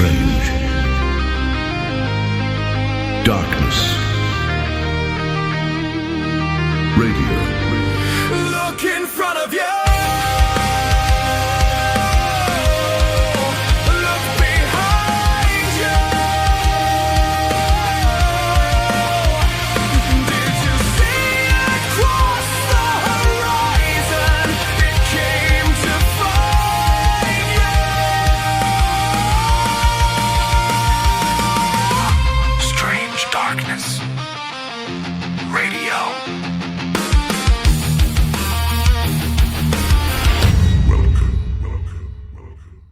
strange. Darkness. Radio. Look in front of you. Look behind you. Did you see it cross the horizon? It came to find you. Strange darkness. Radio.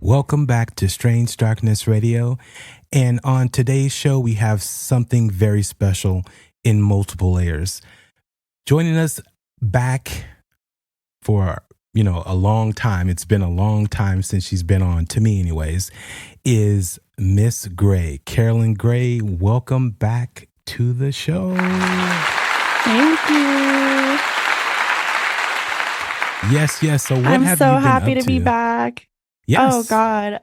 Welcome back to Strange Darkness Radio. And on today's show, we have something very special in multiple layers. Joining us back for, a long time, it's been a long time since she's been on, to me anyways, is Miss Grey. Carolyn Grey, welcome back to the show. Thank you. Yes. So what I'm have so you been happy up to be back. Yes. Oh, God.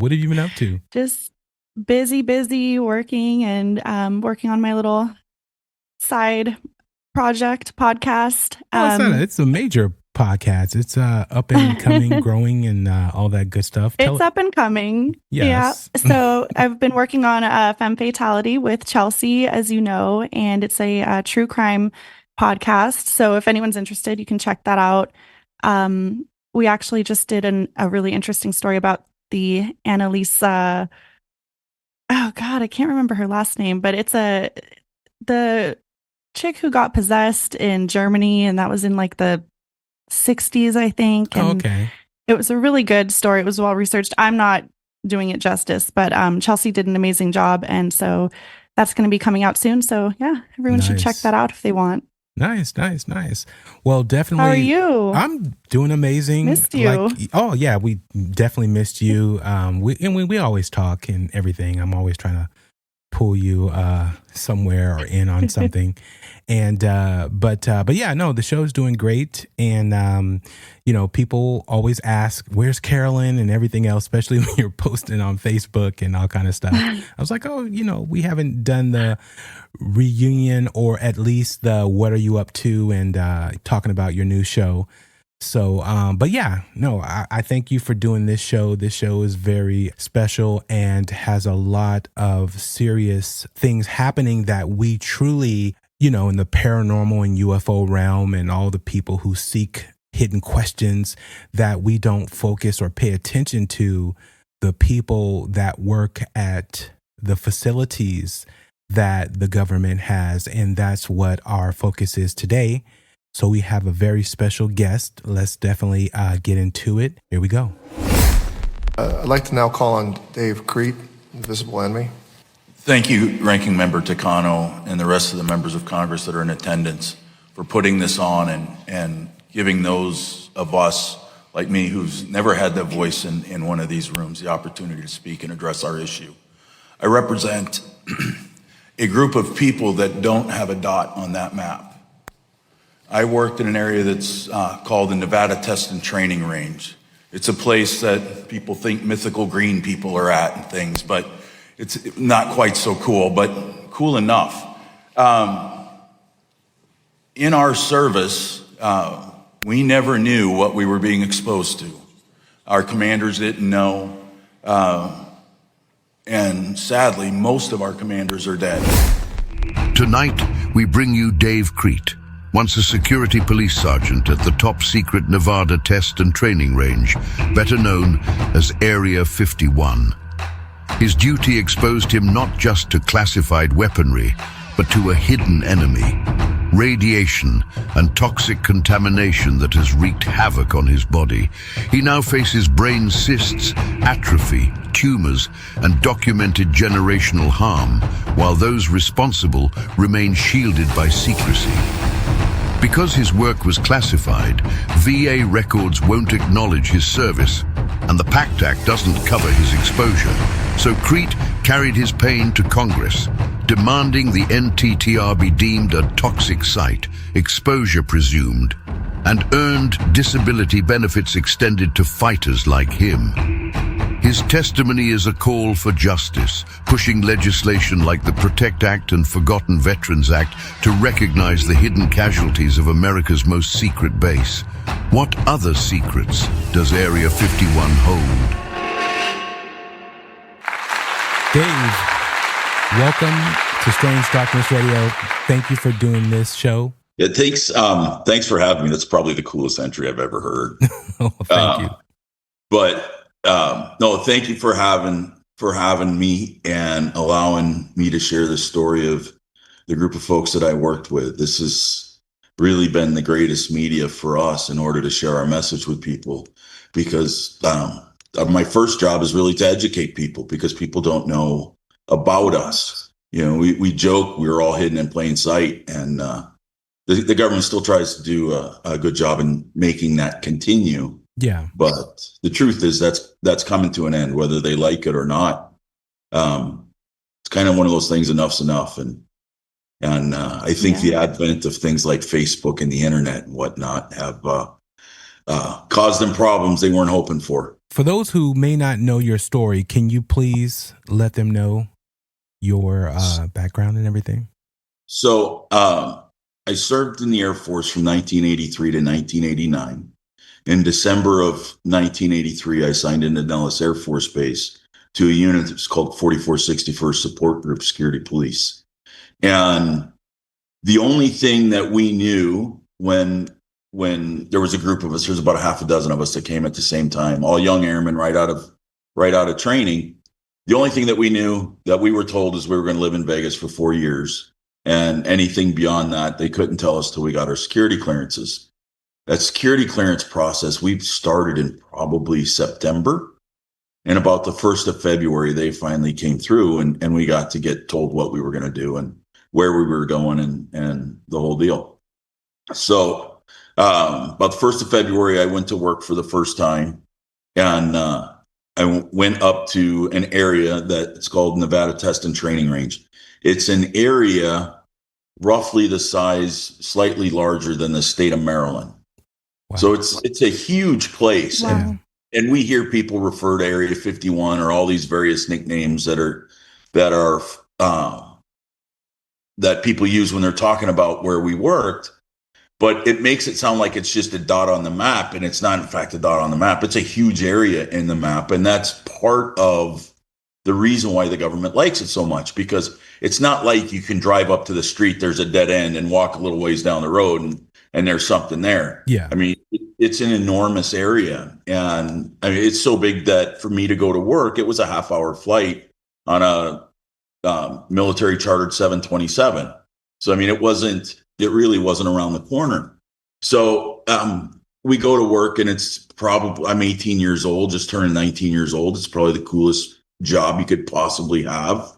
What have you been up to? Just busy working and working on my little side project podcast. It's a major podcast. It's up and coming, growing, and all that good stuff. It's up and coming. Yes. Yeah. So I've been working on a Femme Fatality with Chelsea, as you know, and it's a true crime podcast. So if anyone's interested, you can check that out. We actually just did a really interesting story about the Annalisa. Oh God, I can't remember her last name, but it's the chick who got possessed in Germany, and that was in like the 60s, I think. And okay. It was a really good story. It was well researched. I'm not doing it justice, but Chelsea did an amazing job, and so that's going to be coming out soon. So yeah, everyone should check that out if they want. Nice. Well, definitely. How are you? I'm doing amazing. Missed you. Oh yeah, we definitely missed you. We always talk and everything. I'm always trying to pull you somewhere or in on something. And but yeah, no, the show's doing great. And people always ask, where's Carolyn and everything else, especially when you're posting on Facebook and all kind of stuff. I was like, we haven't done the reunion, or at least the what are you up to, and talking about your new show. So but yeah, no, I thank you for doing this show. This show is very special and has a lot of serious things happening that we truly, in the paranormal and UFO realm, and all the people who seek hidden questions, that we don't focus or pay attention to the people that work at the facilities that the government has. And that's what our focus is today. So we have a very special guest. Let's definitely get into it. Here we go. I'd like to now call on Dave Crete, Invisible Enemy. Thank you, Ranking Member Takano, and the rest of the members of Congress that are in attendance, for putting this on and giving those of us like me who's never had that voice in one of these rooms the opportunity to speak and address our issue. I represent a group of people that don't have a dot on that map. I worked in an area that's called the Nevada Test and Training Range. It's a place that people think mythical green people are at and things, but it's not quite so cool, but cool enough. In our service, we never knew what we were being exposed to. Our commanders didn't know, and sadly, most of our commanders are dead. Tonight, we bring you Dave Crete, once a security police sergeant at the top-secret Nevada Test and Training Range, better known as Area 51. His duty exposed him not just to classified weaponry, but to a hidden enemy, radiation and toxic contamination that has wreaked havoc on his body. He now faces brain cysts, atrophy, tumors, and documented generational harm, while those responsible remain shielded by secrecy. Because his work was classified, VA records won't acknowledge his service, and the PACT Act doesn't cover his exposure. So Crete carried his pain to Congress, demanding the NTTR be deemed a toxic site, exposure presumed, and earned disability benefits extended to fighters like him. His His testimony is a call for justice, pushing legislation like the Protect Act and Forgotten Veterans Act to recognize the hidden casualties of America's most secret base. What other secrets does Area 51 hold? Dave, welcome to Strange Darkness Radio. Thank you for doing this show. Yeah, thanks for having me. That's probably the coolest entry I've ever heard. Oh, thank you. But no, thank you for having me and allowing me to share the story of the group of folks that I worked with. This has really been the greatest media for us in order to share our message with people, because my first job is really to educate people, because people don't know about us. You know, we joke we're all hidden in plain sight, and the government still tries to do a good job in making that continue. Yeah. But the truth is that's coming to an end, whether they like it or not. It's kind of one of those things, enough's enough. And I think the advent of things like Facebook and the internet and whatnot have caused them problems they weren't hoping for. For those who may not know your story, can you please let them know your background and everything? So I served in the Air Force from 1983 to 1989. In December of 1983, I signed into Nellis Air Force Base to a unit that's called 4461st Support Group Security Police. And the only thing that we knew when there was a group of us, there's about a half a dozen of us that came at the same time, all young airmen right out of training. The only thing that we knew, that we were told, is we were going to live in Vegas for 4 years. And anything beyond that, they couldn't tell us till we got our security clearances. That security clearance process, we started in probably September. And about the 1st of February, they finally came through, and we got to get told what we were going to do and where we were going and the whole deal. So about the 1st of February, I went to work for the first time. And I went up to an area that's called Nevada Test and Training Range. It's an area roughly the size, slightly larger than the state of Maryland. Wow. So it's a huge place. Wow. And we hear people refer to Area 51 or all these various nicknames that people use when they're talking about where we worked. But it makes it sound like it's just a dot on the map, and it's not, in fact, a dot on the map. It's a huge area in the map, and that's part of the reason why the government likes it so much, because it's not like you can drive up to the street, there's a dead end, and walk a little ways down the road and there's something there. Yeah. I mean, it's an enormous area, and I mean, it's so big that for me to go to work, it was a half-hour flight on a military chartered 727. So, I mean, it really wasn't around the corner. So we go to work, and I'm 18 years old, just turned 19 years old. It's probably the coolest job you could possibly have.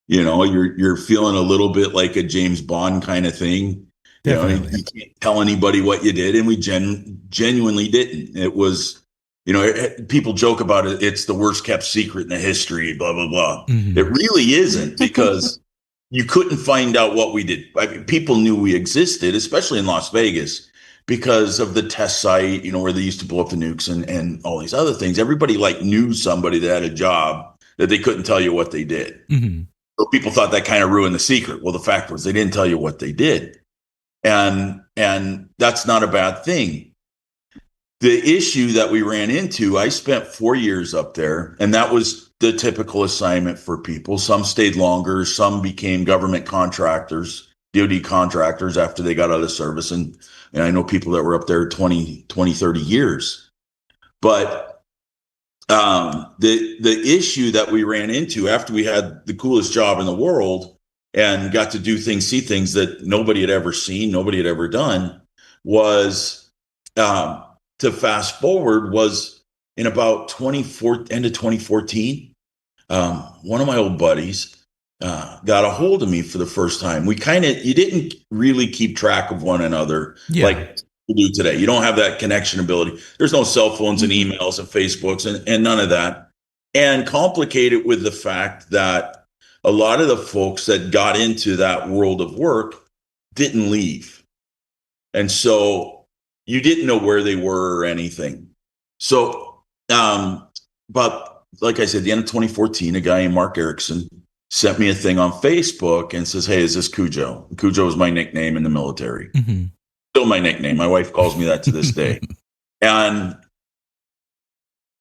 You know, you're feeling a little bit like a James Bond kind of thing. Definitely. You know, you can't tell anybody what you did, and we genuinely didn't. It was, you know, people joke about it. It's the worst kept secret in the history, blah, blah, blah. Mm-hmm. It really isn't, because you couldn't find out what we did. I mean, people knew we existed, especially in Las Vegas, because of the test site, you know, where they used to blow up the nukes and all these other things. Everybody knew somebody that had a job that they couldn't tell you what they did. Mm-hmm. So people thought that kind of ruined the secret. Well, the fact was they didn't tell you what they did. And that's not a bad thing. The issue that we ran into, I spent 4 years up there, and that was the typical assignment for people. Some stayed longer, some became government contractors, DoD contractors after they got out of service. And I know people that were up there 20, 30 years. But the issue that we ran into after we had the coolest job in the world and got to do things, see things that nobody had ever seen, nobody had ever done, was to fast forward, was in about end of 2014. One of my old buddies got a hold of me for the first time. You didn't really keep track of one another like we do today. You don't have that connection ability. There's no cell phones and emails and Facebooks and none of that. And complicated with the fact that a lot of the folks that got into that world of work didn't leave. And so you didn't know where they were or anything. So, but like I said, the end of 2014, a guy named Mark Erickson sent me a thing on Facebook and says, "Hey, is this Cujo?" Cujo was my nickname in the military. Mm-hmm. Still my nickname. My wife calls me that to this day. And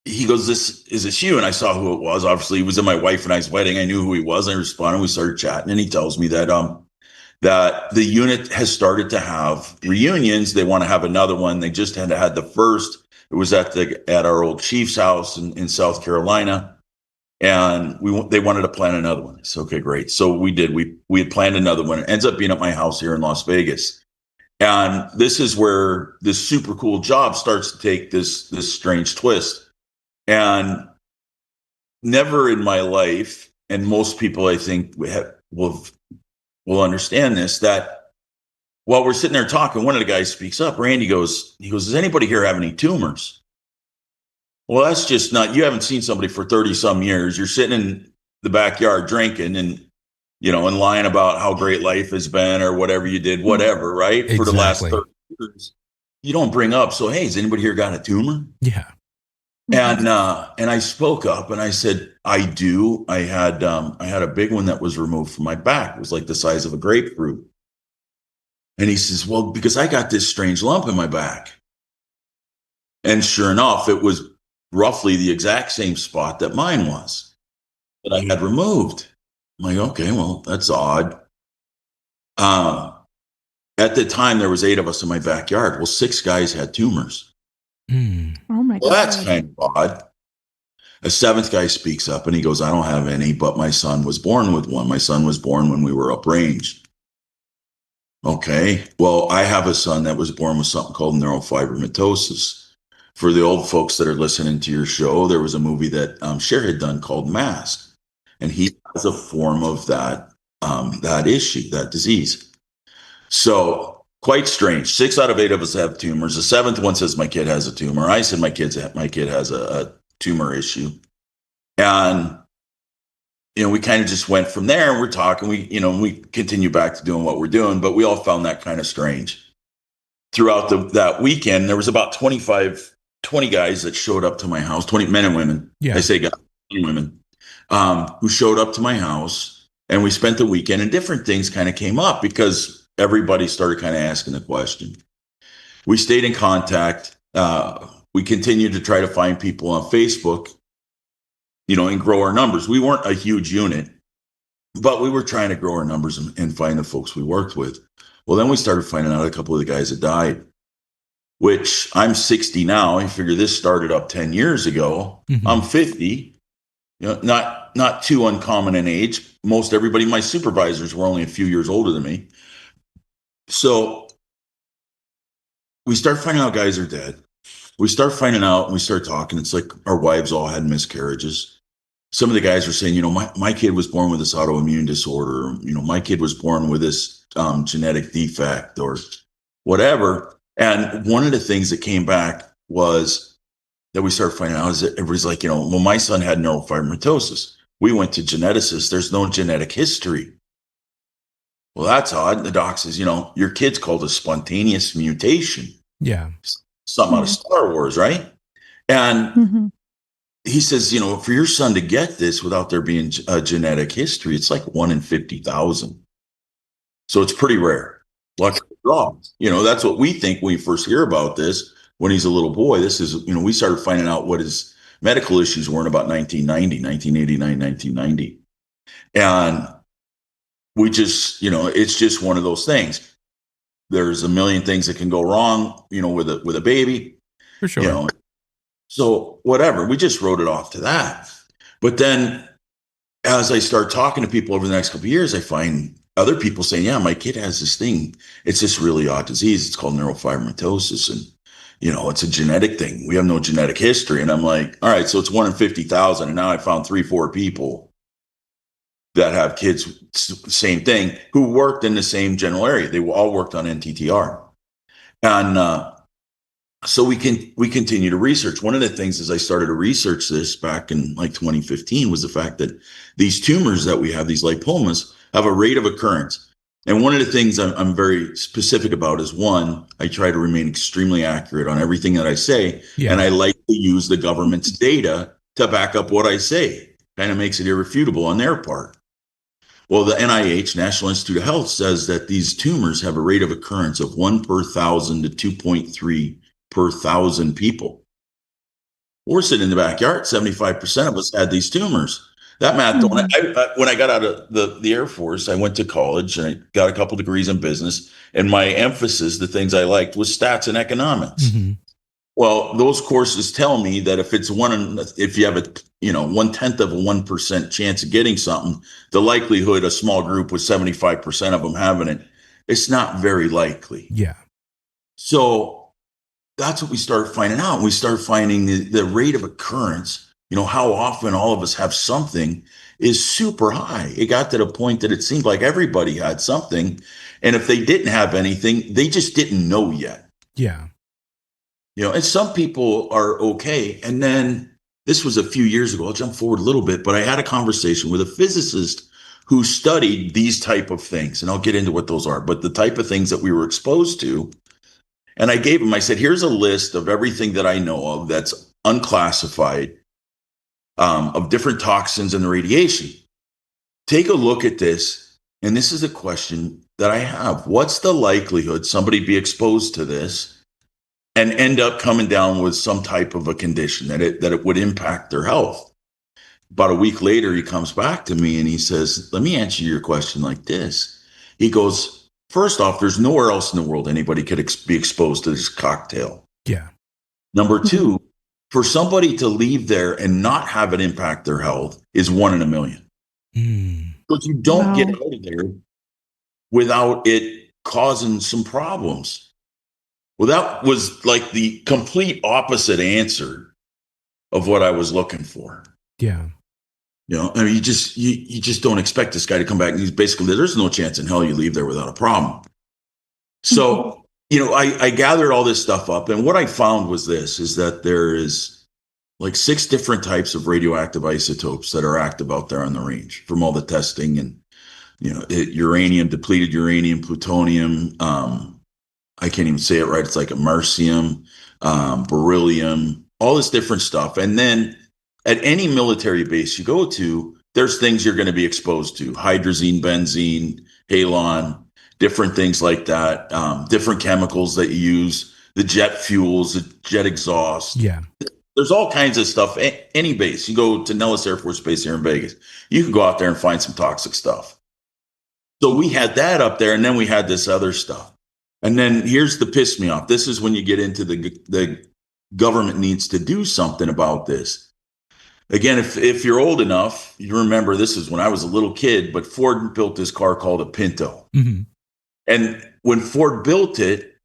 he goes, "Is this you?" And I saw who it was. Obviously, he was at my wife and I's wedding. I knew who he was. I responded. We started chatting, and he tells me that that the unit has started to have reunions. They want to have another one. They just had the first. It was at our old chief's house in South Carolina. And they wanted to plan another one. It's okay, great. So we did. We had planned another one. It ends up being at my house here in Las Vegas. And this is where this super cool job starts to take this strange twist. And never in my life, and most people I think will understand this, that while we're sitting there talking, one of the guys speaks up. Randy goes, "Does anybody here have any tumors?" Well, that's just not, you haven't seen somebody for 30 some years. You're sitting in the backyard drinking and, and lying about how great life has been or whatever you did, whatever, right? Exactly. For the last 30 years. You don't bring up, so, hey, has anybody here got a tumor? Yeah. And I spoke up and I said, I do. I had a big one that was removed from my back. It was like the size of a grapefruit. And he says, well, because I got this strange lump in my back. And sure enough, it was roughly the exact same spot that mine was, that I had removed. I'm like, okay, well, that's odd. At the time, there was 8 of us in my backyard. Well, 6 guys had tumors. Mm. Oh my Well, God. that's kind of odd. A 7th guy speaks up and he goes, I don't have any, but my son was born with one. My son was born when we were uprange. Okay, well, I have a son that was born with something called neurofibromatosis. For the old folks that are listening to your show, there was a movie that Cher had done called Mask, and he has a form of that issue, that disease. So quite strange. 6 out of 8 of us have tumors. The 7th one says my kid has a tumor. I said my kid has a tumor issue, and we kind of just went from there. And we're talking. We continue back to doing what we're doing, but we all found that kind of strange. Throughout that weekend, there was about 20 guys that showed up to my house, 20 men and women. Yeah. I say guys and women, who showed up to my house, and we spent the weekend, and different things kind of came up because everybody started kind of asking the question. We stayed in contact. We continued to try to find people on Facebook, and grow our numbers. We weren't a huge unit, but we were trying to grow our numbers and find the folks we worked with. Well, then we started finding out a couple of the guys that died, which I'm 60 now. I figure this started up 10 years ago. Mm-hmm. I'm 50, not too uncommon in age. Most everybody, my supervisors were only a few years older than me. So we start finding out guys are dead. We start finding out and we start talking. It's like our wives all had miscarriages. Some of the guys were saying, my kid was born with this autoimmune disorder. My kid was born with this genetic defect or whatever. And one of the things that came back was that we started finding out is that everybody's like, well, my son had neurofibromatosis. We went to geneticists. There's no genetic history. Well, that's odd. The doc says, your kid's called a spontaneous mutation. Yeah. Something out of Star Wars, right? And he says, for your son to get this without there being a genetic history, it's like 1 in 50,000. So it's pretty rare. Luck of the draw. That's what we think when we first hear about this. When he's a little boy, this is, we started finding out what his medical issues were in about 1989, 1990. And we just, it's just one of those things. There's a million things that can go wrong, with a baby. For sure. So whatever, we just wrote it off to that. But then as I start talking to people over the next couple of years, I find other people saying, yeah, my kid has this thing. It's this really odd disease. It's called neurofibromatosis. And, it's a genetic thing. We have no genetic history. And I'm like, all right, so it's 1 in 50,000. And now I found 3-4 people that have kids, same thing, who worked in the same general area. They all worked on NTTR. And so we continue to research. One of the things as I started to research this back in like 2015 was the fact that these tumors that we have, these lipomas, have a rate of occurrence. And one of the things I'm very specific about is, one, I try to remain extremely accurate on everything that I say. Yeah. And I like to use the government's data to back up what I say. Kind of makes it irrefutable on their part. Well, the NIH, National Institute of Health, says that these tumors have a rate of occurrence of 1 per 1,000 to 2.3 per 1,000 people. We're sitting in the backyard. 75% of us had these tumors. That math, when I got out of the Air Force, I went to college and I got a couple degrees in business. And my emphasis, the things I liked, was stats and economics. Mm-hmm. Well, those courses tell me that if you have a 1/10 of a 1% chance of getting something, the likelihood a small group with 75% of them having it, it's not very likely. Yeah. So that's what we started finding out. We started finding the rate of occurrence, how often all of us have something, is super high. It got to the point that it seemed like everybody had something. And if they didn't have anything, they just didn't know yet. Yeah. And some people are okay. And then this was a few years ago. I'll jump forward a little bit, but I had a conversation with a physicist who studied these type of things. And I'll get into what those are, but the type of things that we were exposed to. And I said, here's a list of everything that I know of that's unclassified, of different toxins and radiation. Take a look at this. And this is a question that I have. What's the likelihood somebody be exposed to this and end up coming down with some type of a condition that it would impact their health? About a week later, he comes back to me and he says, let me answer your question like this. He goes, first off, there's nowhere else in the world anybody could be exposed to this cocktail. Yeah. Number two, for somebody to leave there and not have it impact their health is 1 in a million. Because you don't get out of there without it causing some problems. Well, that was like the complete opposite answer of what I was looking for. Yeah. I mean, you just don't expect this guy to come back. And he's basically, there's no chance in hell you leave there without a problem. So, I gathered all this stuff up. And what I found was is that there is like 6 different types of radioactive isotopes that are active out there on the range from all the testing and, uranium, depleted uranium, plutonium, I can't even say it right. It's like americium, beryllium, all this different stuff. And then at any military base you go to, there's things you're going to be exposed to: hydrazine, benzene, halon, different things like that, different chemicals that you use, the jet fuels, the jet exhaust. Yeah. There's all kinds of stuff. Any base. You go to Nellis Air Force Base here in Vegas, you can go out there and find some toxic stuff. So we had that up there, and then we had this other stuff. And then here's the piss me off. This is when you get into the government needs to do something about this. Again, if you're old enough, you remember this is when I was a little kid, but Ford built this car called a Pinto. Mm-hmm. And when Ford built it,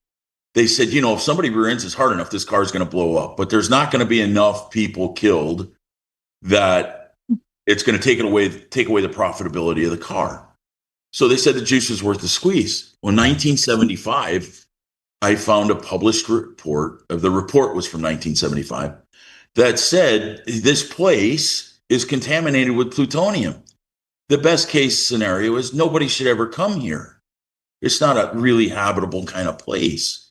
they said, if somebody rear ends is hard enough, this car is going to blow up. But there's not going to be enough people killed that it's going to take away the profitability of the car. So they said the juice was worth the squeeze. Well, in 1975, I found a published report. The report was from 1975 that said this place is contaminated with plutonium. The best case scenario is nobody should ever come here. It's not a really habitable kind of place.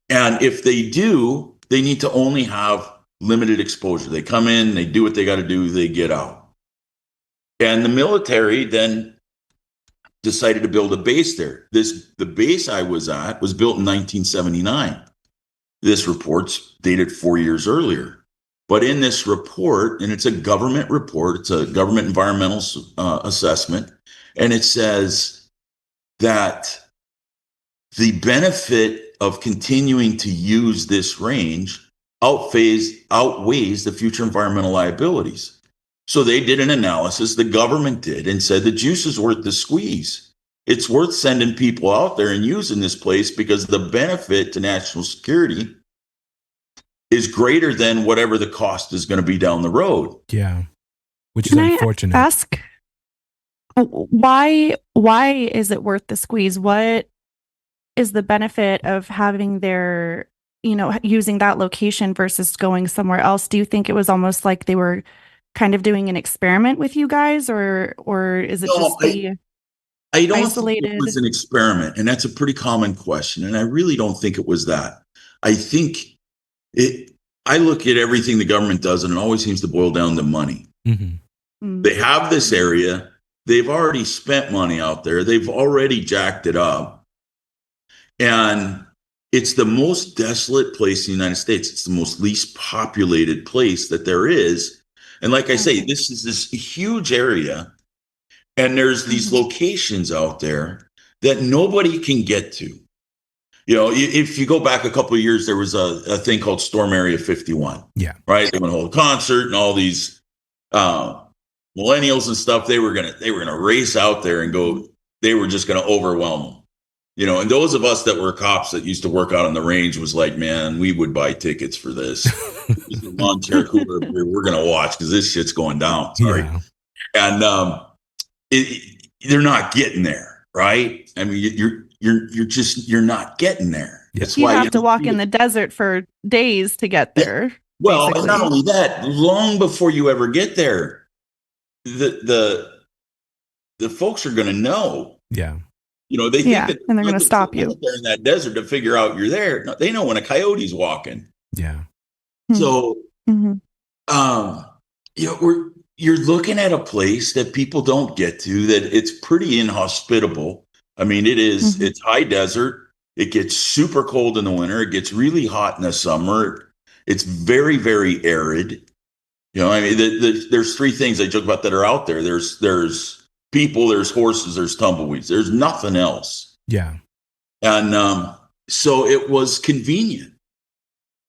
And if they do, they need to only have limited exposure. They come in, they do what they got to do, they get out. And the military then decided to build a base there. The base I was at was built in 1979. This report's dated 4 years earlier. But in this report, and it's a government report, it's a government environmental assessment, and it says that the benefit of continuing to use this range outweighs the future environmental liabilities. So they did an analysis, the government did, and said the juice is worth the squeeze. It's worth sending people out there and using this place because the benefit to national security is greater than whatever the cost is going to be down the road. Yeah. Which Can is I unfortunate. ask why is it worth the squeeze? What is the benefit of having their, using that location versus going somewhere else? Do you think it was almost like they were kind of doing an experiment with you guys, or is it I don't isolated? think it was an experiment, and that's a pretty common question, and I really don't think it was that. I think I look at everything the government does, and it always seems to boil down to money. They have this area. They've already spent money out there. They've already jacked it up. And it's the most desolate place in the United States. It's the most least populated place that there is. And like I say, this is this huge area. And there's these locations out there that nobody can get to. You know, if you go back a couple of years, there was a thing called Storm Area 51. Yeah. Right. They were going to hold a concert, and all these millennials and stuff. They were gonna race out there and go. They were just going to overwhelm them. You know, and those of us that were cops that used to work out on the range was like, man, we would buy tickets for this. Lawn chair cooler, we're going to watch because this shit's going down. Sorry. Yeah. And they're not getting there, right? I mean, you're not getting there. Yeah. That's You why have to walk in the desert for days to get there. Well, and basically. not only that, long before you ever get there, the folks are going to know. Yeah. You know, they think that and they're going to stop you. out there in that desert to figure out you're there. No, they know when a coyote's walking. Yeah. So, you know, you're looking at a place that people don't get to, that it's pretty inhospitable. I mean, it is, it's high desert. It gets super cold in the winter. It gets really hot in the summer. It's very, very arid. You know, I mean, there's three things I joke about that are out there. There's people, there's horses, there's tumbleweeds. There's nothing else. Yeah. And so it was convenient.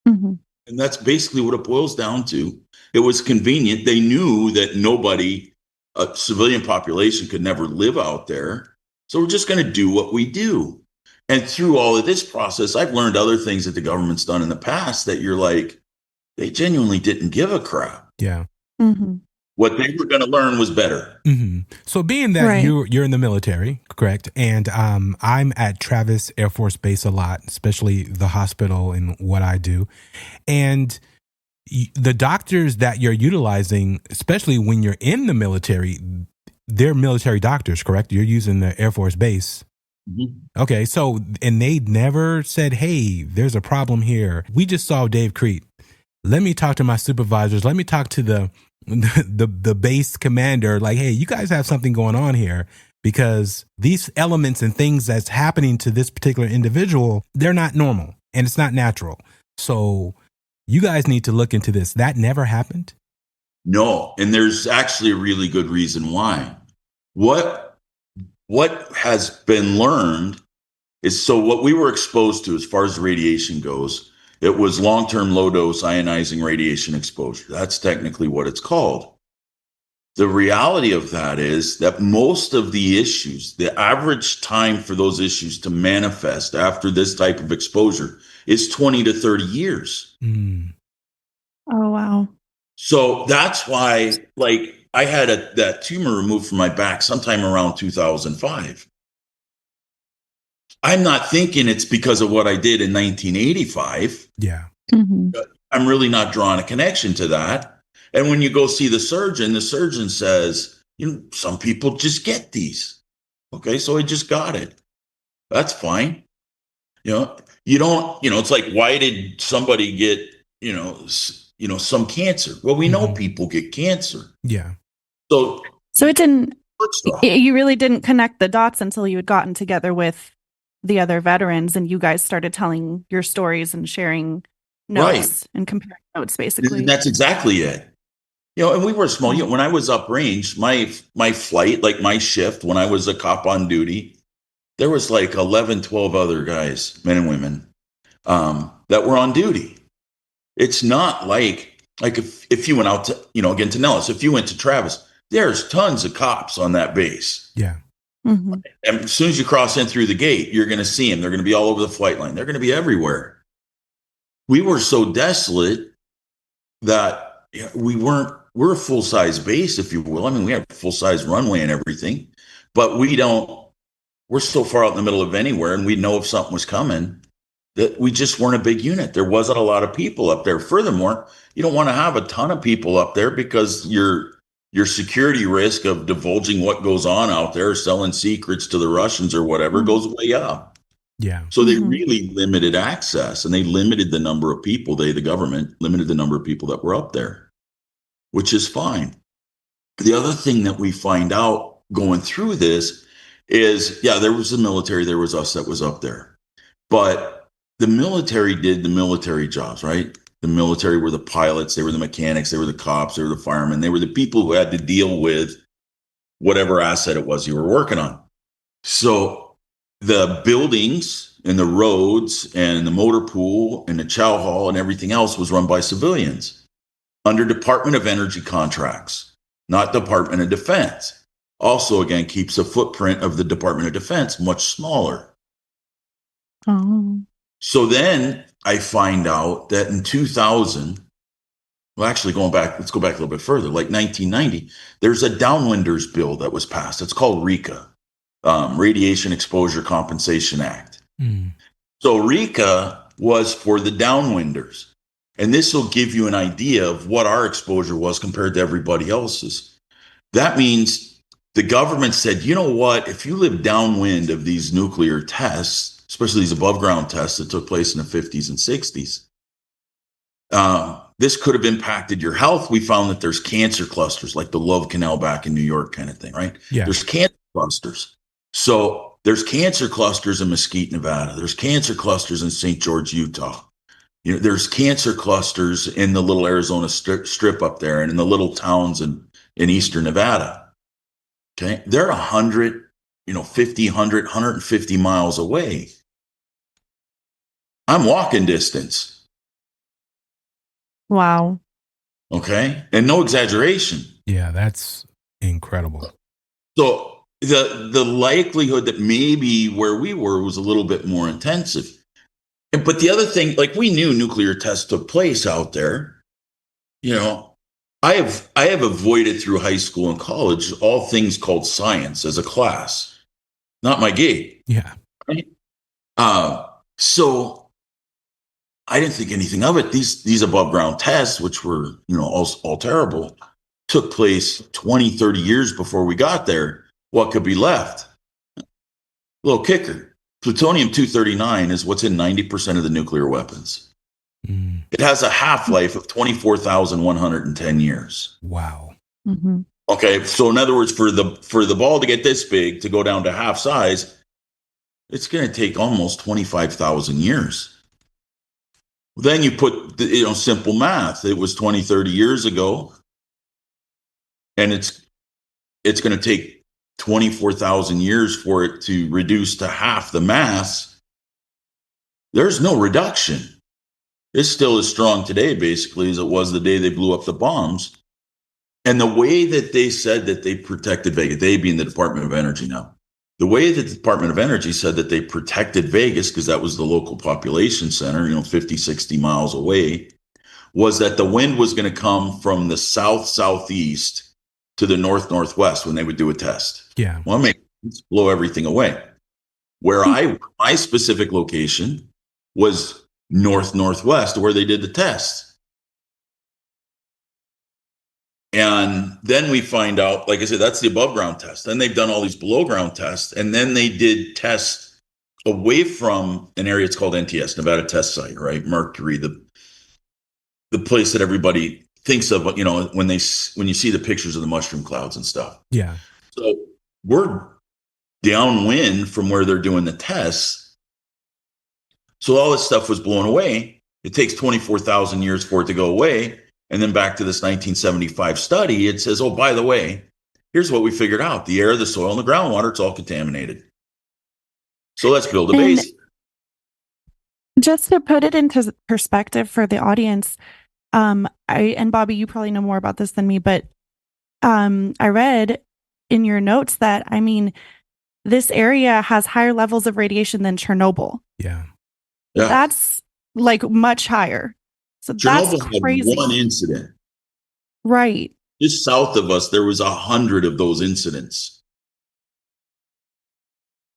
And that's basically what it boils down to. It was convenient. They knew that nobody, a civilian population, could never live out there. So we're just going to do what we do. And through all of this process, I've learned other things that the government's done in the past that you're like, they genuinely didn't give a crap. Yeah. What they were going to learn was better. So being that you're in the military, correct? And I'm at Travis Air Force Base a lot, especially the hospital and what I do. And the doctors that you're utilizing, especially when you're in the military, they're military doctors, correct? You're using the Air Force Base. Okay, so, and they never said, hey, there's a problem here. We just saw Dave Crete. Let me talk to my supervisors. Let me talk to the base commander. Like, hey, you guys have something going on here, because these elements and things that's happening to this particular individual, they're not normal and it's not natural. So you guys need to look into this. That never happened? No, and there's actually a really good reason why. What has been learned is, so what we were exposed to as far as radiation goes, it was long-term low-dose ionizing radiation exposure. That's technically what it's called. The reality of that is that most of the issues, the average time for those issues to manifest after this type of exposure is 20 to 30 years. Oh, wow. So that's why, like, I had that tumor removed from my back sometime around 2005. I'm not thinking it's because of what I did in 1985. Yeah. I'm really not drawing a connection to that. And when you go see the surgeon says, you know, some people just get these. Okay, so I just got it. That's fine. You know, you don't, you know, it's like, why did somebody get, you know, some cancer? Well, we know people get cancer. Yeah. So it didn't, you really didn't connect the dots until you had gotten together with the other veterans and you guys started telling your stories and sharing notes and comparing notes, basically. And that's exactly it. You know, and we were small. You know, when I was uprange, my flight, like my shift, when I was a cop on duty, there was like 11, 12 other guys, men and women, that were on duty. It's not like if you went out to, you know, again, to Nellis, if you went to Travis, there's tons of cops on that base. Yeah. And as soon as you cross in through the gate, you're going to see them. They're going to be all over the flight line. They're going to be everywhere. We were so desolate that we're a full-size base, if you will. I mean, we have a full-size runway and everything, but we're so far out in the middle of anywhere, and we know if something was coming, that we just weren't a big unit. There wasn't a lot of people up there. Furthermore, you don't want to have a ton of people up there because your security risk of divulging what goes on out there, selling secrets to the Russians or whatever, goes way up. Yeah. So they Mhm. really limited access, and they limited the number of people, the government limited the number of people that were up there, which is fine. The other thing that we find out going through this is, yeah, there was the military, there was us that was up there. But the military did the military jobs, right? The military were the pilots, they were the mechanics, they were the cops, they were the firemen, they were the people who had to deal with whatever asset it was you were working on. So the buildings and the roads and the motor pool and the chow hall and everything else was run by civilians under Department of Energy contracts, not Department of Defense. Also, again, keeps the footprint of the Department of Defense much smaller. Oh. So then I find out that in 2000, well, actually let's go back a little bit further, like 1990, there's a downwinders bill that was passed. It's called RECA, Radiation Exposure Compensation Act. Mm. So RECA was for the downwinders. And this will give you an idea of what our exposure was compared to everybody else's. That means the government said, you know what, if you live downwind of these nuclear tests, especially these above ground tests that took place in the 50s and 60s, this could have impacted your health. We found that there's cancer clusters, like the Love Canal back in New York kind of thing, right? Yeah. There's cancer clusters. So there's cancer clusters in Mesquite, Nevada. There's cancer clusters in St. George, Utah. There's cancer clusters in the little Arizona strip up there and in the little towns in eastern Nevada. Okay. They're 100, 50, 100, 150 miles away. I'm walking distance. Wow. Okay. And no exaggeration. Yeah, that's incredible. So the likelihood that maybe where we were was a little bit more intensive. But the other thing, like, we knew nuclear tests took place out there. I have avoided through high school and college all things called science as a class. Not my gig. Yeah. Right? So I didn't think anything of it. These above ground tests, which were, all terrible, took place 20, 30 years before we got there. What could be left? Little kicker. Plutonium-239 is what's in 90% of the nuclear weapons. Mm. It has a half-life of 24,110 years. Wow. Mm-hmm. Okay, so in other words, for the ball to get this big, to go down to half size, it's going to take almost 25,000 years. Then you put, simple math. It was 20, 30 years ago, and it's going to take 24,000 years for it to reduce to half the mass. There's no reduction. It's still as strong today, basically, as it was the day they blew up the bombs. And the way that they said that they protected Vegas, they being the Department of Energy now, the way that the Department of Energy said that they protected Vegas, because that was the local population center, 50, 60 miles away, was that the wind was going to come from the south-southeast to the north-northwest when they would do a test. Yeah. Well, blow everything away. Where my specific location was north-northwest, where they did the test. And then we find out, like I said, that's the above ground test. Then they've done all these below ground tests, and then they did tests away from an area. It's called NTS, Nevada Test Site, right? Mercury, the place that everybody thinks of, when you see the pictures of the mushroom clouds and stuff. Yeah. So we're downwind from where they're doing the tests. So all this stuff was blown away. It takes 24,000 years for it to go away. And then back to this 1975 study, it says, oh, by the way, here's what we figured out. The air, the soil, and the groundwater, it's all contaminated. So let's build a base. Just to put it into perspective for the audience, and Bobby, you probably know more about this than me, but I read in your notes that, this area has higher levels of radiation than Chernobyl. Yeah. Yeah. That's like much higher. So Chernobyl that's crazy. had one incident. Right. Just south of us, there was 100 of those incidents.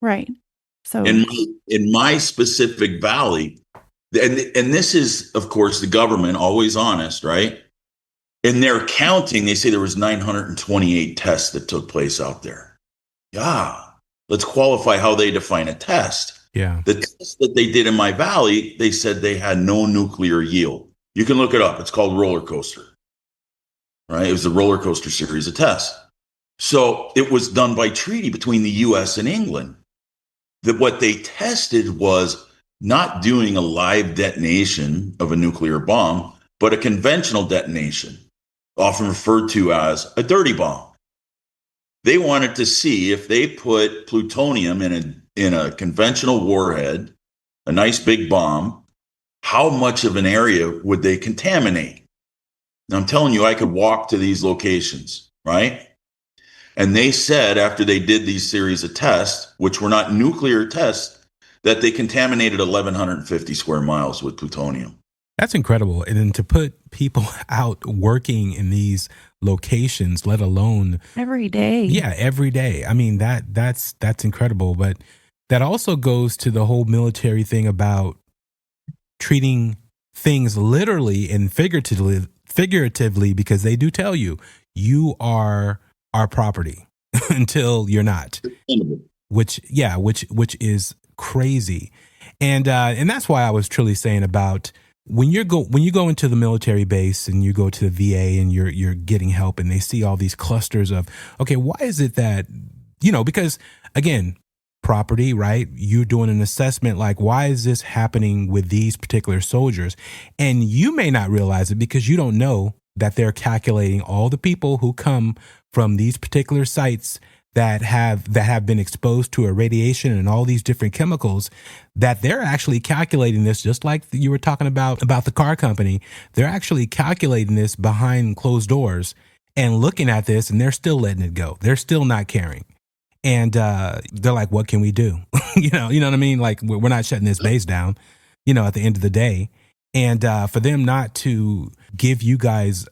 Right. So In my specific valley, and this is, of course, the government, always honest, right? In their counting, they say there was 928 tests that took place out there. Yeah. Let's qualify how they define a test. Yeah. The test that they did in my valley, they said they had no nuclear yield. You can look it up. It's called roller coaster, right? It was a roller coaster series of tests. So it was done by treaty between the US and England. That what they tested was not doing a live detonation of a nuclear bomb, but a conventional detonation, often referred to as a dirty bomb. They wanted to see if they put plutonium in a conventional warhead, a nice big bomb, how much of an area would they contaminate? Now, I'm telling you, I could walk to these locations, right? And they said after they did these series of tests, which were not nuclear tests, that they contaminated 1,150 square miles with plutonium. That's incredible. And then to put people out working in these locations, let alone Every day. yeah, every day. I mean, that's incredible. But that also goes to the whole military thing about treating things literally and figuratively, because they do tell you, you are our property until you're not. Which is crazy. And that's why I was truly saying about when you go into the military base and you go to the VA and you're getting help and they see all these clusters of, okay, why is it that, because again, property, right? You're doing an assessment like, why is this happening with these particular soldiers? And you may not realize it because you don't know that they're calculating all the people who come from these particular sites that have been exposed to irradiation and all these different chemicals, that they're actually calculating this, just like you were talking about the car company. They're actually calculating this behind closed doors and looking at this, and they're still letting it go. They're still not caring. And they're like, what can we do? you know what I mean? Like, we're not shutting this base down, at the end of the day. And for them not to give you guys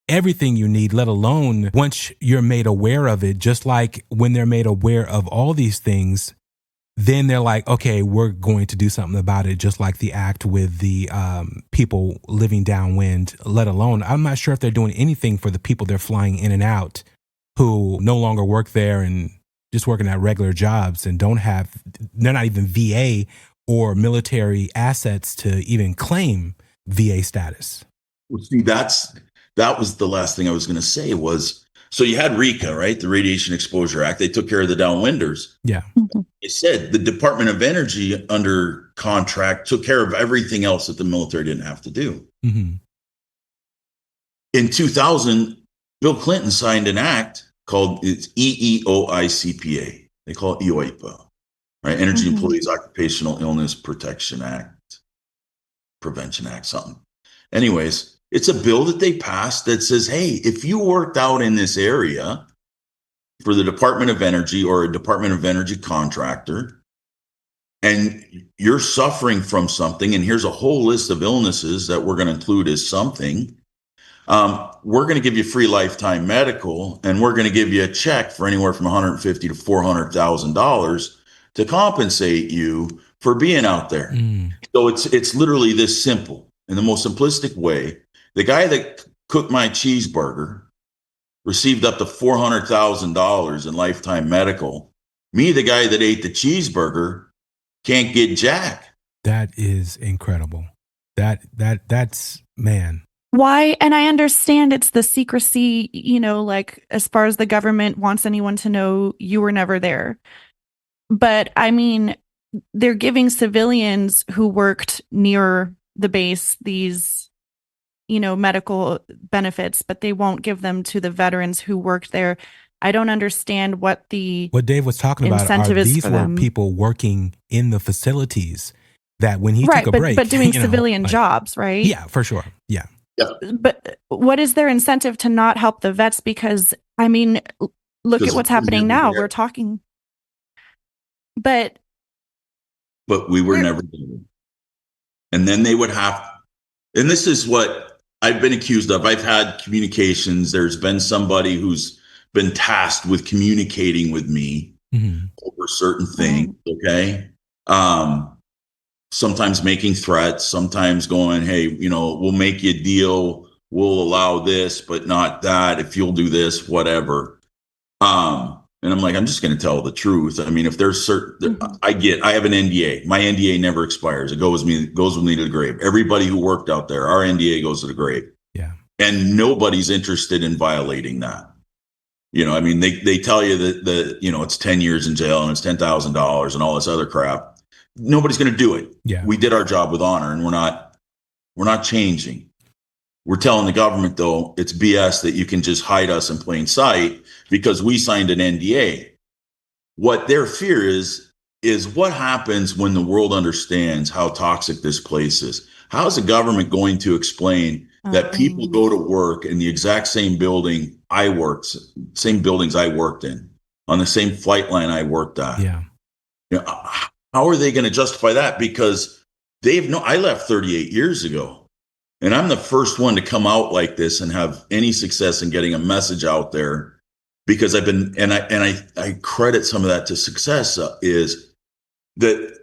everything you need, let alone once you're made aware of it, just like when they're made aware of all these things, then they're like, okay, we're going to do something about it, just like the act with the people living downwind, let alone, I'm not sure if they're doing anything for the people they're flying in and out who no longer work there and just working at regular jobs and they're not even VA or military assets to even claim VA status. Well, see, that was the last thing I was going to say was, so you had RECA, right? The Radiation Exposure Act. They took care of the downwinders. Yeah. It said the Department of Energy under contract took care of everything else that the military didn't have to do. Mm-hmm. In 2000, Bill Clinton signed an act called it's EEOICPA. They call it EOIPA, right? Energy Employees Occupational Illness Protection Act, Prevention Act, something. Anyways, it's a bill that they passed that says, hey, if you worked out in this area for the Department of Energy or a Department of Energy contractor, and you're suffering from something, and here's a whole list of illnesses that we're going to include as something, we're going to give you free lifetime medical, and we're going to give you a check for anywhere from $150,000 to $400,000 to compensate you for being out there. So it's literally this simple. In the most simplistic way, the guy that cooked my cheeseburger received up to $400,000 in lifetime medical. Me, the guy that ate the cheeseburger, can't get jack. That is incredible. That's man. Why? And I understand it's the secrecy, like as far as the government wants anyone to know, you were never there. But I mean, they're giving civilians who worked near the base these medical benefits, but they won't give them to the veterans who worked there. I don't understand what Dave was talking about are these were people working in the facilities that when he took a break, but doing civilian jobs, right? Yeah, for sure. Yeah. But what is their incentive to not help the vets? Because I mean, look at what's happening now. We're talking, but we were never there. And then they would have, and this is what I've been accused of. I've had communications. There's been somebody who's been tasked with communicating with me over certain things. Okay. Sometimes making threats, sometimes going, hey, we'll make you a deal. We'll allow this, but not that. If you'll do this, whatever. And I'm like, I'm just going to tell the truth. I mean, if there's certain, I have an NDA. My NDA never expires. It goes with me to the grave. Everybody who worked out there, our NDA goes to the grave. Yeah. And nobody's interested in violating that. I mean, they tell you that it's 10 years in jail and it's $10,000 and all this other crap. Nobody's going to do it. Yeah. We did our job with honor, and we're not changing. We're telling the government, though, it's BS that you can just hide us in plain sight because we signed an NDA. What their fear is what happens when the world understands how toxic this place is. How is the government going to explain that people go to work in the exact same buildings I worked in, on the same flight line I worked at? Yeah. How are they going to justify that? Because I left 38 years ago. And I'm the first one to come out like this and have any success in getting a message out there, because I've been, and I credit some of that to success, is that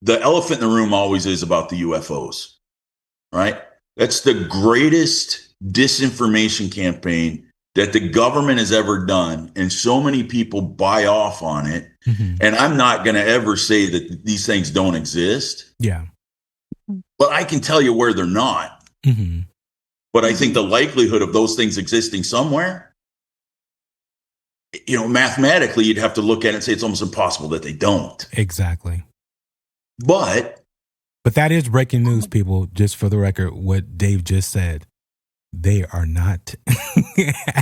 the elephant in the room always is about the UFOs, right? That's the greatest disinformation campaign that the government has ever done. And so many people buy off on it. Mm-hmm. And I'm not going to ever say that these things don't exist. Yeah. But I can tell you where they're not. Mm-hmm. But I think the likelihood of those things existing somewhere, mathematically, you'd have to look at it and say it's almost impossible that they don't. Exactly. But that is breaking news, people. Just for the record, what Dave just said, they are not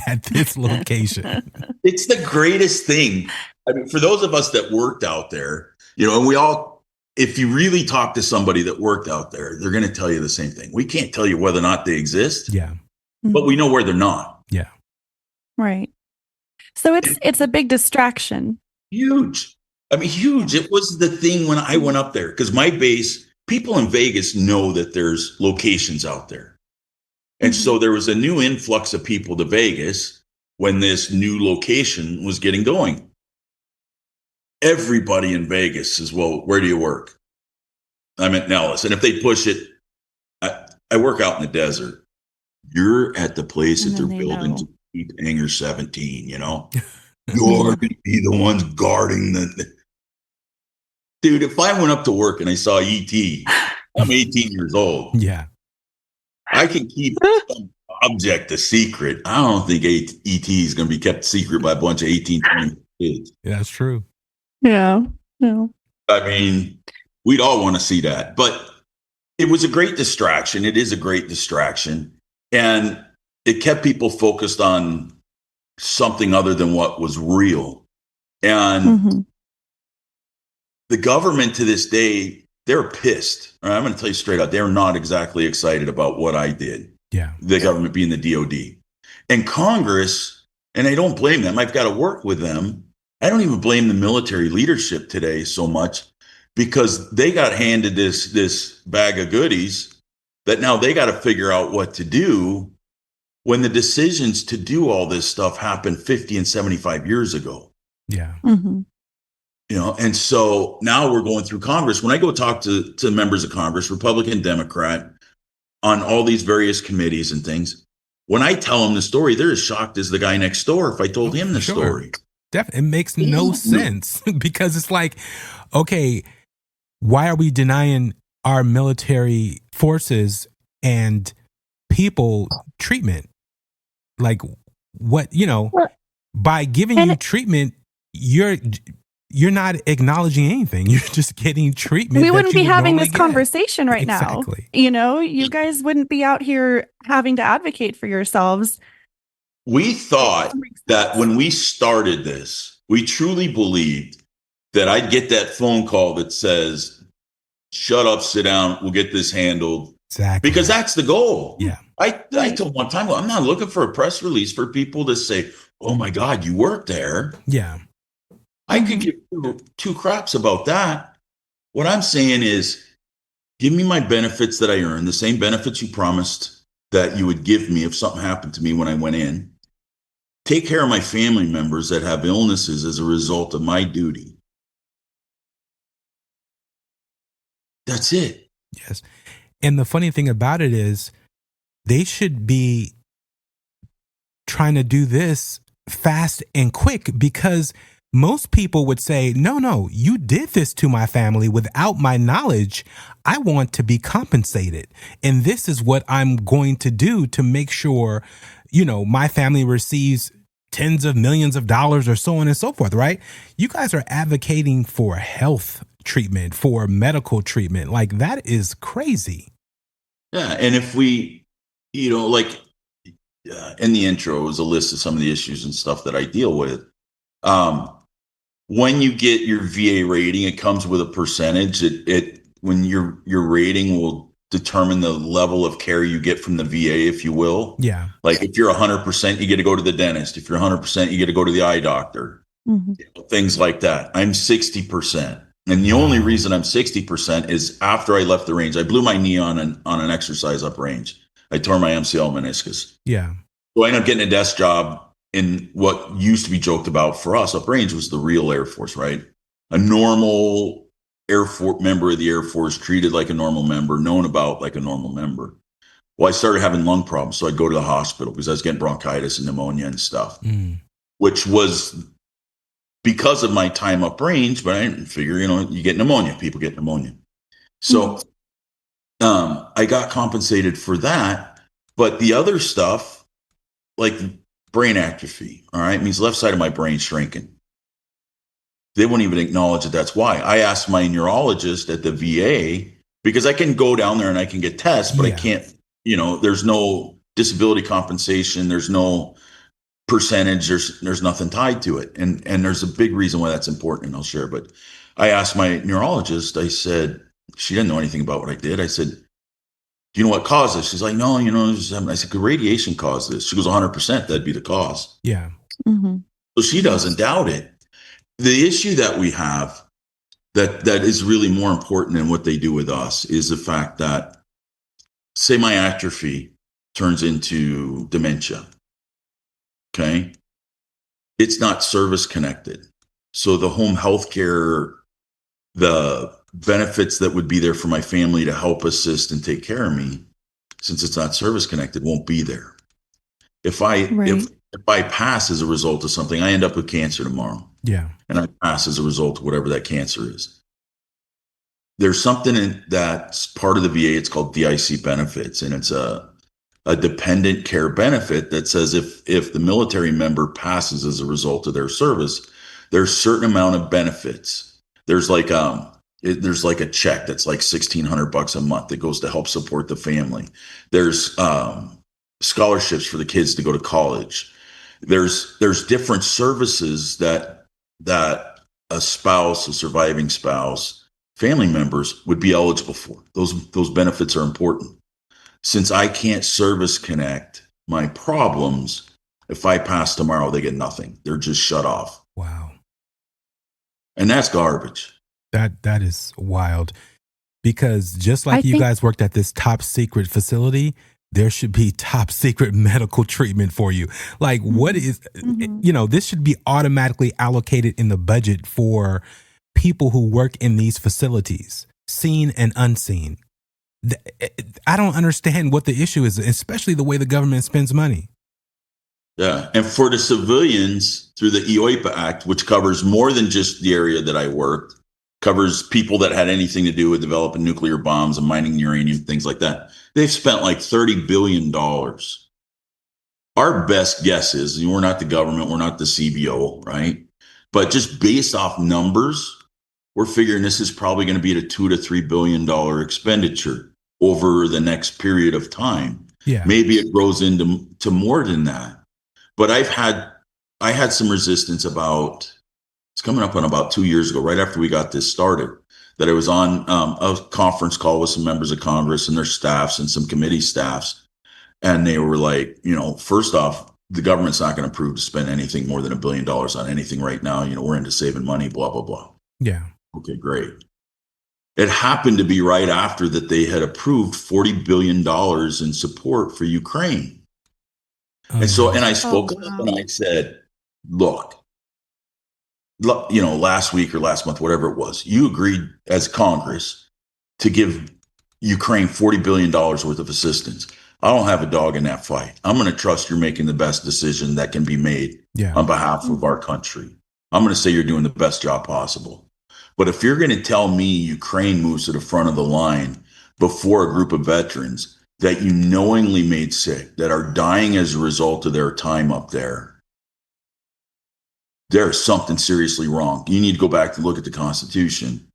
at this location. It's the greatest thing. I mean, for those of us that worked out there, and we all, if you really talk to somebody that worked out there, they're going to tell you the same thing. We can't tell you whether or not they exist. Yeah. But we know where they're not. Yeah. Right. So it's a big distraction. Huge. I mean, huge. It was the thing when I went up there, because my base, people in Vegas know that there's locations out there. And so there was a new influx of people to Vegas when this new location was getting going. Everybody in Vegas says, well, where do you work? I'm at Nellis. And if they push it, I work out in the desert. You're at the place that they're building to keep Hangar 17, You're going to be the ones guarding the... Dude, if I went up to work and I saw E.T., I'm 18 years old. Yeah. I can keep some object a secret. I don't think E.T. is going to be kept secret by a bunch of 18, 20 kids. Yeah, that's true. Yeah. No. I mean, we'd all want to see that. But it was a great distraction. It is a great distraction. And it kept people focused on something other than what was real. And the government to this day, they're pissed. I'm going to tell you straight out, they're not exactly excited about what I did. Yeah. The government being the DOD. And Congress, and I don't blame them. I've got to work with them. I don't even blame the military leadership today so much, because they got handed this bag of goodies that now they got to figure out what to do when the decisions to do all this stuff happened 50 and 75 years ago. Yeah. And so now we're going through Congress. When I go talk to members of Congress, Republican, Democrat, on all these various committees and things, when I tell them the story, they're as shocked as the guy next door if I told him the story. Definitely. It makes no sense because it's like, okay, why are we denying our military forces and people treatment? Like what, by giving you treatment, you're not acknowledging anything. You're just getting treatment. We wouldn't be having this conversation right now. Exactly. You guys wouldn't be out here having to advocate for yourselves. We thought that when we started this, we truly believed that I'd get that phone call that says, shut up, sit down, we'll get this handled. Exactly. Because that's the goal. Yeah. I told one time, I'm not looking for a press release for people to say, oh my God, you work there. Yeah. I could give two craps about that. What I'm saying is, give me my benefits that I earn, the same benefits you promised that you would give me if something happened to me when I went in. Take care of my family members that have illnesses as a result of my duty. That's it. Yes. And the funny thing about it is they should be trying to do this fast and quick, because most people would say, no, you did this to my family without my knowledge. I want to be compensated. And this is what I'm going to do to make sure, my family receives tens of millions of dollars or so on and so forth, right? You guys are advocating for health treatment, for medical treatment. Like, that is crazy. Yeah. And if we, like in the intro was a list of some of the issues and stuff that I deal with. When you get your VA rating, it comes with a percentage. When your rating will determine the level of care you get from the VA, if you will. Yeah. Like if you're 100%, you get to go to the dentist. If you're 100%, you get to go to the eye doctor. Things like that. I'm 60%. And the only reason I'm 60% is after I left the range, I blew my knee on an exercise up range. I tore my MCL meniscus. Yeah. So I ended up getting a desk job in what used to be joked about for us up range was the real Air Force, right? A normal Air Force member of the Air Force, treated like a normal member, known about like a normal member. Well, I started having lung problems, so I'd go to the hospital because I was getting bronchitis and pneumonia and stuff, which was because of my time up range, but I didn't figure, you get pneumonia, people get pneumonia. So I got compensated for that, but the other stuff, like brain atrophy, all right, means left side of my brain shrinking. They wouldn't even acknowledge that that's why. I asked my neurologist at the VA, because I can go down there and I can get tests, but I can't, there's no disability compensation, there's no percentage, there's nothing tied to it. And there's a big reason why that's important, and I'll share. But I asked my neurologist, I said, she didn't know anything about what I did. I said, do you know what caused this? She's like, no, I said, could radiation cause this? She goes, 100%, that'd be the cause. Yeah. So she doesn't doubt it. The issue that we have that is really more important than what they do with us is the fact that, say my atrophy turns into dementia. Okay. It's not service connected. So the home health care, the benefits that would be there for my family to help assist and take care of me, since it's not service connected, won't be there. If I pass as a result of something, I end up with cancer tomorrow. Yeah. And I pass as a result of whatever that cancer is. There's something that's part of the VA, it's called DIC benefits, and it's a dependent care benefit that says if the military member passes as a result of their service, there's a certain amount of benefits. There's like a check that's like $1,600 a month that goes to help support the family. There's scholarships for the kids to go to college. There's different services that a spouse, a surviving spouse, family members would be eligible for. Those benefits are important. Since I can't service connect my problems, if I pass tomorrow, they get nothing. They're just shut off. Wow. And that's garbage. That is wild, because just like you guys worked at this top secret facility, there should be top secret medical treatment for you. Like, what is, this should be automatically allocated in the budget for people who work in these facilities, seen and unseen. I don't understand what the issue is, especially the way the government spends money. Yeah. And for the civilians, through the EOIPA Act, which covers more than just the area that I worked, covers people that had anything to do with developing nuclear bombs and mining uranium, things like that. They've spent like $30 billion. Our best guess is, we're not the government, we're not the CBO, right? But just based off numbers, we're figuring this is probably going to be a $2 to $3 billion expenditure over the next period of time. Yeah. Maybe it grows into more than that. But I had some resistance it's coming up on about 2 years ago, right after we got this started, that I was on a conference call with some members of Congress and their staffs and some committee staffs. And they were like, first off, the government's not going to approve to spend anything more than $1 billion on anything right now. We're into saving money, blah, blah, blah. Yeah. Okay, great. It happened to be right after that they had approved $40 billion in support for Ukraine. And I spoke up and I said, look, last week or last month, whatever it was, you agreed as Congress to give Ukraine $40 billion worth of assistance. I don't have a dog in that fight. I'm going to trust you're making the best decision that can be made Yeah. on behalf of our country. I'm going to say you're doing the best job possible. But if you're going to tell me Ukraine moves to the front of the line before a group of veterans that you knowingly made sick, that are dying as a result of their time up there, there's something seriously wrong. You need to go back and look at the Constitution,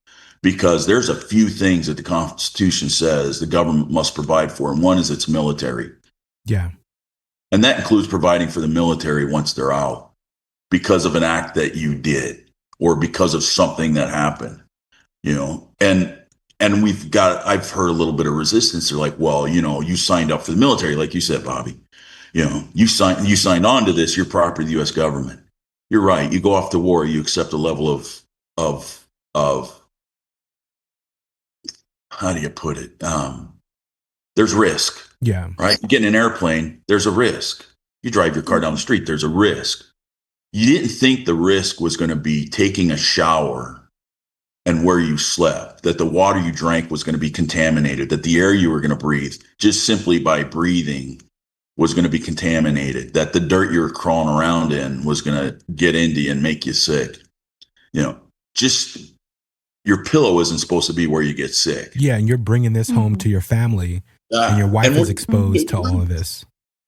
because there's a few things that the Constitution says the government must provide for, and one is its military. Yeah. And that includes providing for the military once they're out because of an act that you did or because of something that happened, and I've heard a little bit of resistance. They're like, well, you signed up for the military, like you said, Bobby, you signed on to this, you're property of the U.S. government. You're right. You go off to war, you accept a level of how do you put it? There's risk. Yeah. Right? You get in an airplane, there's a risk. You drive your car down the street, there's a risk. You didn't think the risk was going to be taking a shower and where you slept, that the water you drank was going to be contaminated, that the air you were going to breathe just simply by breathing was going to be contaminated, that the dirt you were crawling around in was going to get into you and make you sick. Just your pillow isn't supposed to be where you get sick. Yeah. And you're bringing this home to your family, and your wife is exposed to all of this.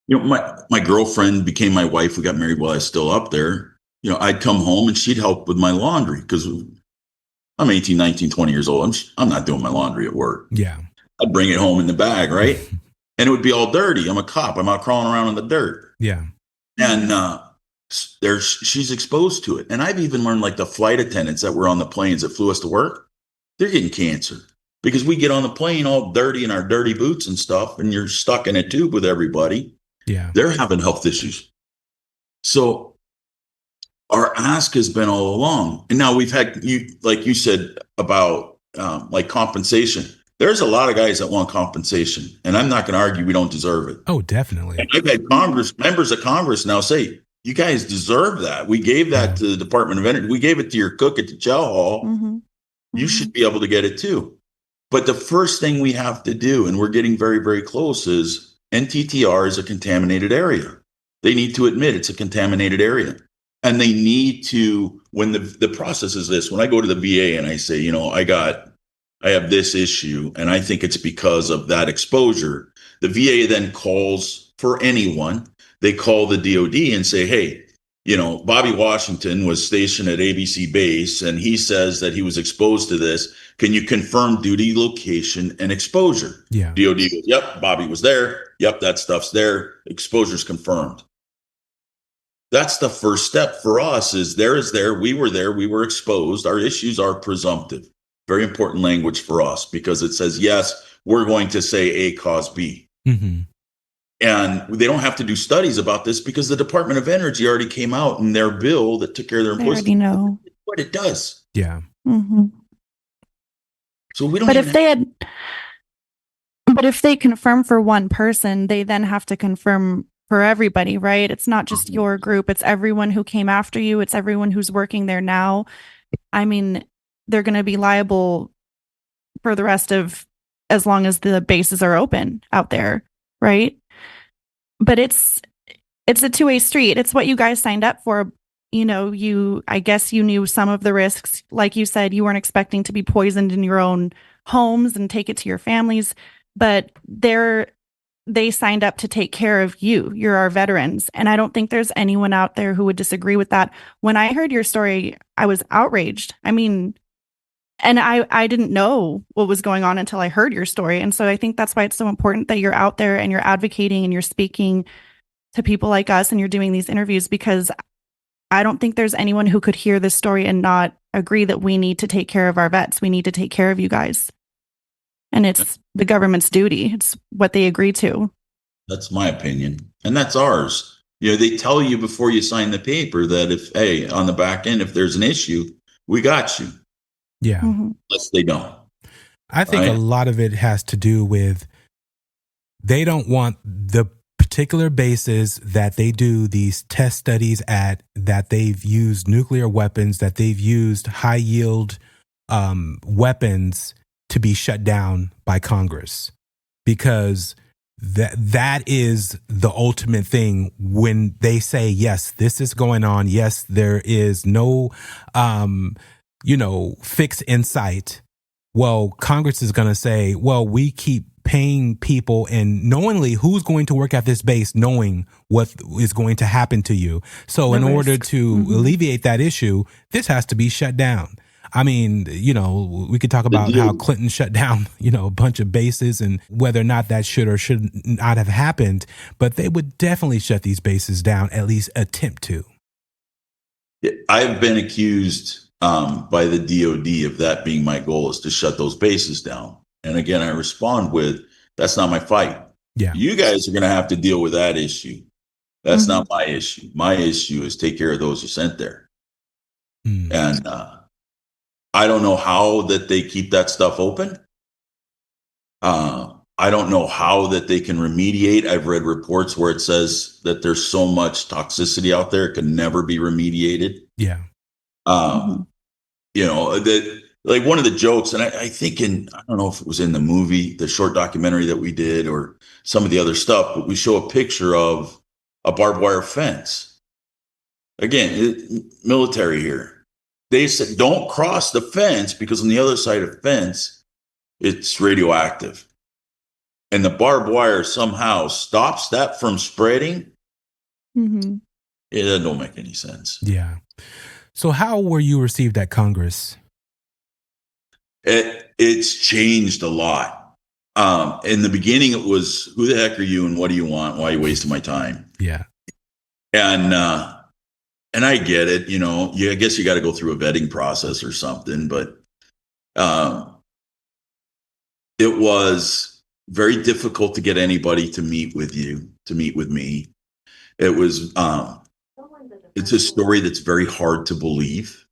My girlfriend became my wife. We got married while I was still up there. I'd come home and she'd help with my laundry because I'm 18, 19, 20 years old. I'm not doing my laundry at work. Yeah. I'd bring it home in the bag, right? And it would be all dirty. I'm a cop. I'm out crawling around in the dirt. Yeah. And she's exposed to it. And I've even learned, like, the flight attendants that were on the planes that flew us to work, they're getting cancer because we get on the plane all dirty in our dirty boots and stuff, and you're stuck in a tube with everybody. Yeah. They're having health issues. So our ask has been all along. And now we've had, like you said, about like compensation. There's a lot of guys that want compensation, and I'm not going to argue we don't deserve it. Oh, definitely. And I've had members of Congress now say, you guys deserve that. We gave that to the Department of Energy. We gave it to your cook at the chow hall. Mm-hmm. You should be able to get it too. But the first thing we have to do, and we're getting very, very close, is NTTR is a contaminated area. They need to admit it's a contaminated area. And they need to, when the process is this, when I go to the VA and I say, I have this issue, and I think it's because of that exposure, the VA then calls for anyone. They call the DOD and say, hey, Bobby Washington was stationed at ABC base, and he says that he was exposed to this. Can you confirm duty, location, and exposure? Yeah. DOD goes, yep, Bobby was there. Yep, that stuff's there. Exposure's confirmed. That's the first step for us is there, we were exposed. Our issues are presumptive. Very important language for us because it says, yes, we're going to say A cause B. Mm-hmm. And they don't have to do studies about this because the Department of Energy already came out in their bill that took care of their They employees. already know. What it does. Yeah. Mm-hmm. So we don't But even if they confirm for one person, they then have to confirm for everybody, right? It's not just your group. It's everyone who came after you. It's everyone who's working there now. I mean, they're going to be liable for the rest of as long as the bases are open out there, right? But it's a two-way street. It's what you guys signed up for. I guess you knew some of the risks. Like you said, you weren't expecting to be poisoned in your own homes and take it to your families, but they signed up to take care of you. You're our veterans. And I don't think there's anyone out there who would disagree with that. When I heard your story, I was outraged. I mean, and I didn't know what was going on until I heard your story. And so I think that's why it's so important that you're out there and you're advocating and you're speaking to people like us and you're doing these interviews, because I don't think there's anyone who could hear this story and not agree that we need to take care of our vets. We need to take care of you guys. And it's the government's duty. It's what they agree to. That's my opinion. And that's ours. They tell you before you sign the paper that on the back end, if there's an issue, we got you. Yeah. Mm-hmm. Unless they don't. I think a lot of it has to do with they don't want the particular bases that they do these test studies at, that they've used nuclear weapons, that they've used high yield weapons to be shut down by Congress, because that is the ultimate thing when they say, yes, this is going on. Yes, there is no, fix in sight. Well, Congress is going to say, well, we keep paying people and knowingly who's going to work at this base, knowing what is going to happen to you. So in order to alleviate that issue, this has to be shut down. I mean, we could talk about how Clinton shut down, a bunch of bases and whether or not that should or should not have happened, but they would definitely shut these bases down, at least attempt to. I've been accused by the DOD of that being my goal, is to shut those bases down. And again, I respond with, that's not my fight. Yeah. You guys are going to have to deal with that issue. That's not my issue. My issue is take care of those who sent there. And I don't know how that they keep that stuff open. I don't know how that they can remediate. I've read reports where it says that there's so much toxicity out there, it can never be remediated. Yeah. That, like, one of the jokes, and I think I don't know if it was in the movie, the short documentary that we did, or some of the other stuff, but we show a picture of a barbed wire fence. Again, military here. They said, don't cross the fence because on the other side of the fence, it's radioactive. And the barbed wire somehow stops that from spreading. It don't make any sense. Yeah. So how were you received at Congress? It's changed a lot. In the beginning, it was, who the heck are you and what do you want? Why are you wasting my time? Yeah. And I get it, I guess you got to go through a vetting process or something, but it was very difficult to get anybody to meet with you, to meet with me. It was, it's a story that's very hard to believe.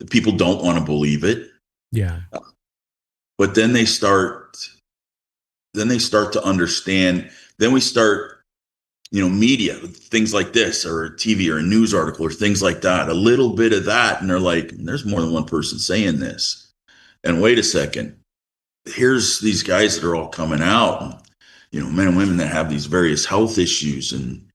The people don't want to believe it. Yeah. But then they start to understand. Then we start, media, things like this, or TV or a news article or things like that, a little bit of that. And they're like, there's more than one person saying this. And wait a second, here's these guys that are all coming out, men and women that have these various health issues and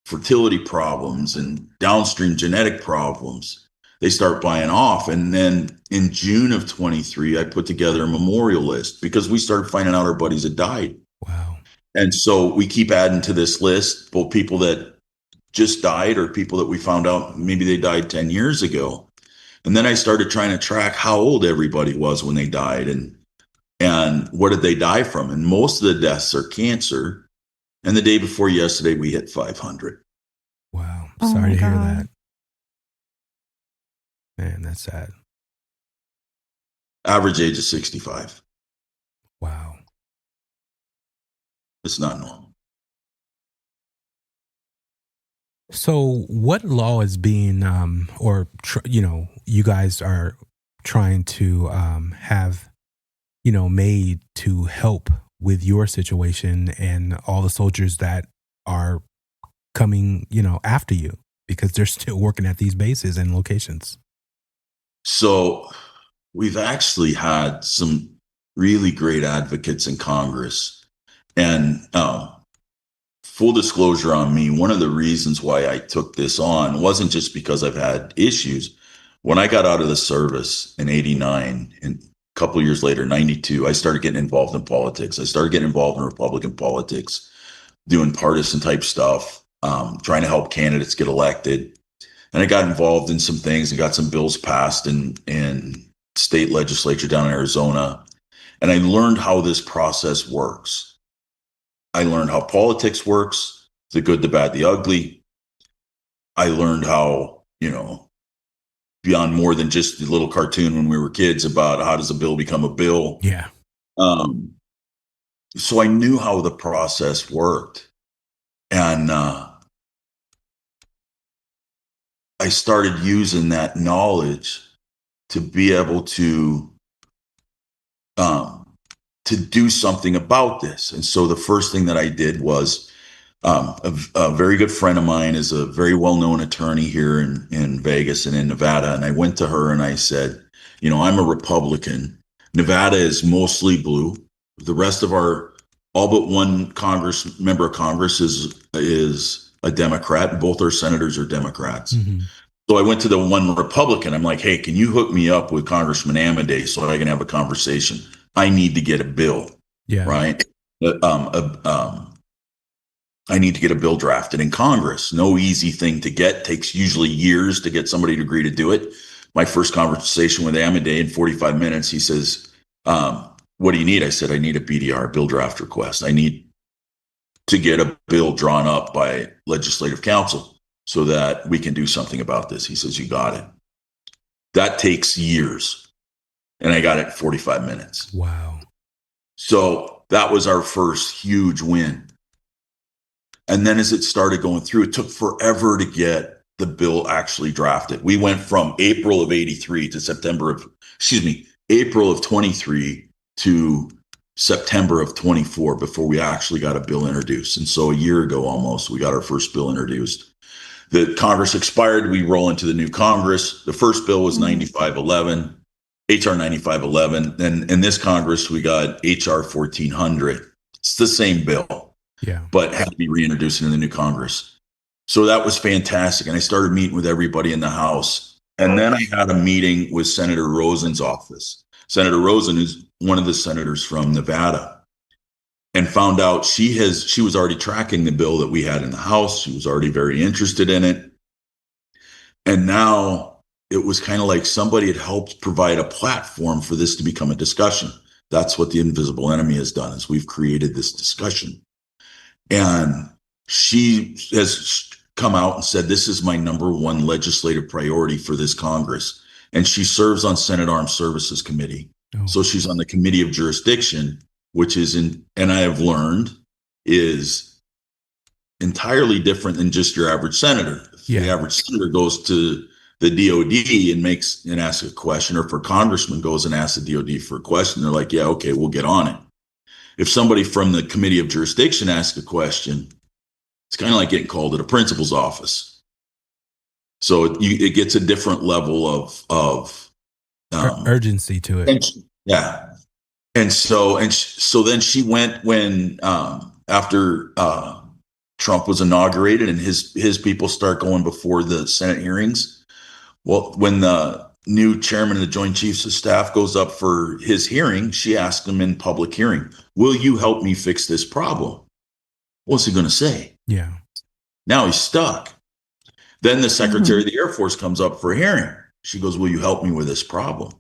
fertility problems and downstream genetic problems. They start buying off. And then in June of 23, I put together a memorial list because we started finding out our buddies had died. Wow. And so we keep adding to this list, both people that just died or people that we found out maybe they died 10 years ago. And then I started trying to track how old everybody was when they died and what did they die from. And most of the deaths are cancer. And the day before yesterday, we hit 500. Wow. Oh Sorry my to hear God. that. Man, that's sad. Average age is 65. Wow. It's not normal. So what law is being, you guys are trying to have, made to help with your situation and all the soldiers that are coming, after you because they're still working at these bases and locations? So we've actually had some really great advocates in Congress. And full disclosure on me, one of the reasons why I took this on wasn't just because I've had issues. When I got out of the service in 89, and a couple of years later, 92, I started getting involved in politics. I started getting involved in Republican politics, doing partisan type stuff, trying to help candidates get elected. And I got involved in some things and got some bills passed in state legislature down in Arizona. And I learned how this process works. I learned how politics works, the good, the bad, the ugly. I learned how, beyond more than just the little cartoon when we were kids about how does a bill become a bill. Yeah. So I knew how the process worked. And I started using that knowledge to be able to do something about this. And so the first thing that I did was a very good friend of mine is a very well-known attorney here in Vegas and in Nevada. And I went to her and I said, I'm a Republican. Nevada is mostly blue. The rest of our All but one member of Congress is a Democrat, and both our senators are Democrats. Mm-hmm. So I went to the one Republican. I'm like, hey, can you hook me up with Congressman Amadei so I can have a conversation? I need to get a bill, Yeah. right? I need to get a bill drafted in Congress. No easy thing to get. Takes usually years to get somebody to agree to do it. My first conversation with Amadei in 45 minutes, he says, what do you need? I said, I need a BDR, bill draft request. I need to get a bill drawn up by legislative council so that we can do something about this. He says, you got it. That takes years. And I got it in 45 minutes. Wow. So that was our first huge win. And then as it started going through, it took forever to get the bill actually drafted. We went from April of 83 to April of 23 to September of 24 before we actually got a bill introduced. And so a year ago almost, we got our first bill introduced. The Congress expired. We roll into the new Congress. The first bill was 9511, HR 9511. And in this Congress, we got HR 1400. It's the same bill. Yeah. But had to be reintroduced into the new Congress. So that was fantastic. And I started meeting with everybody in the House. And then I had a meeting with Senator Rosen's office. Senator Rosen is one of the senators from Nevada, and found out she was already tracking the bill that we had in the House. She was already very interested in it. And now it was kind of like somebody had helped provide a platform for this to become a discussion. That's what the invisible enemy has done, is we've created this discussion. And she has come out and said, this is my number one legislative priority for this Congress. And she serves on Senate Armed Services Committee. Oh. So she's on the Committee of Jurisdiction, which is and I have learned is entirely different than just your average senator. If the average senator goes to the DOD and asks a question, or if a congressman goes and asks the DOD for a question, they're like, yeah, okay, we'll get on it. If somebody from the Committee of Jurisdiction asks a question, it's kind of like getting called to the principal's office. So it gets a different level of urgency to it. And so then she went when after Trump was inaugurated and his people start going before the Senate hearings. Well, when the new chairman of the Joint Chiefs of Staff goes up for his hearing, she asked him in public hearing, will you help me fix this problem? What's he going to say? Yeah. Now he's stuck. Then the Secretary of the Air Force comes up for a hearing. She goes, will you help me with this problem?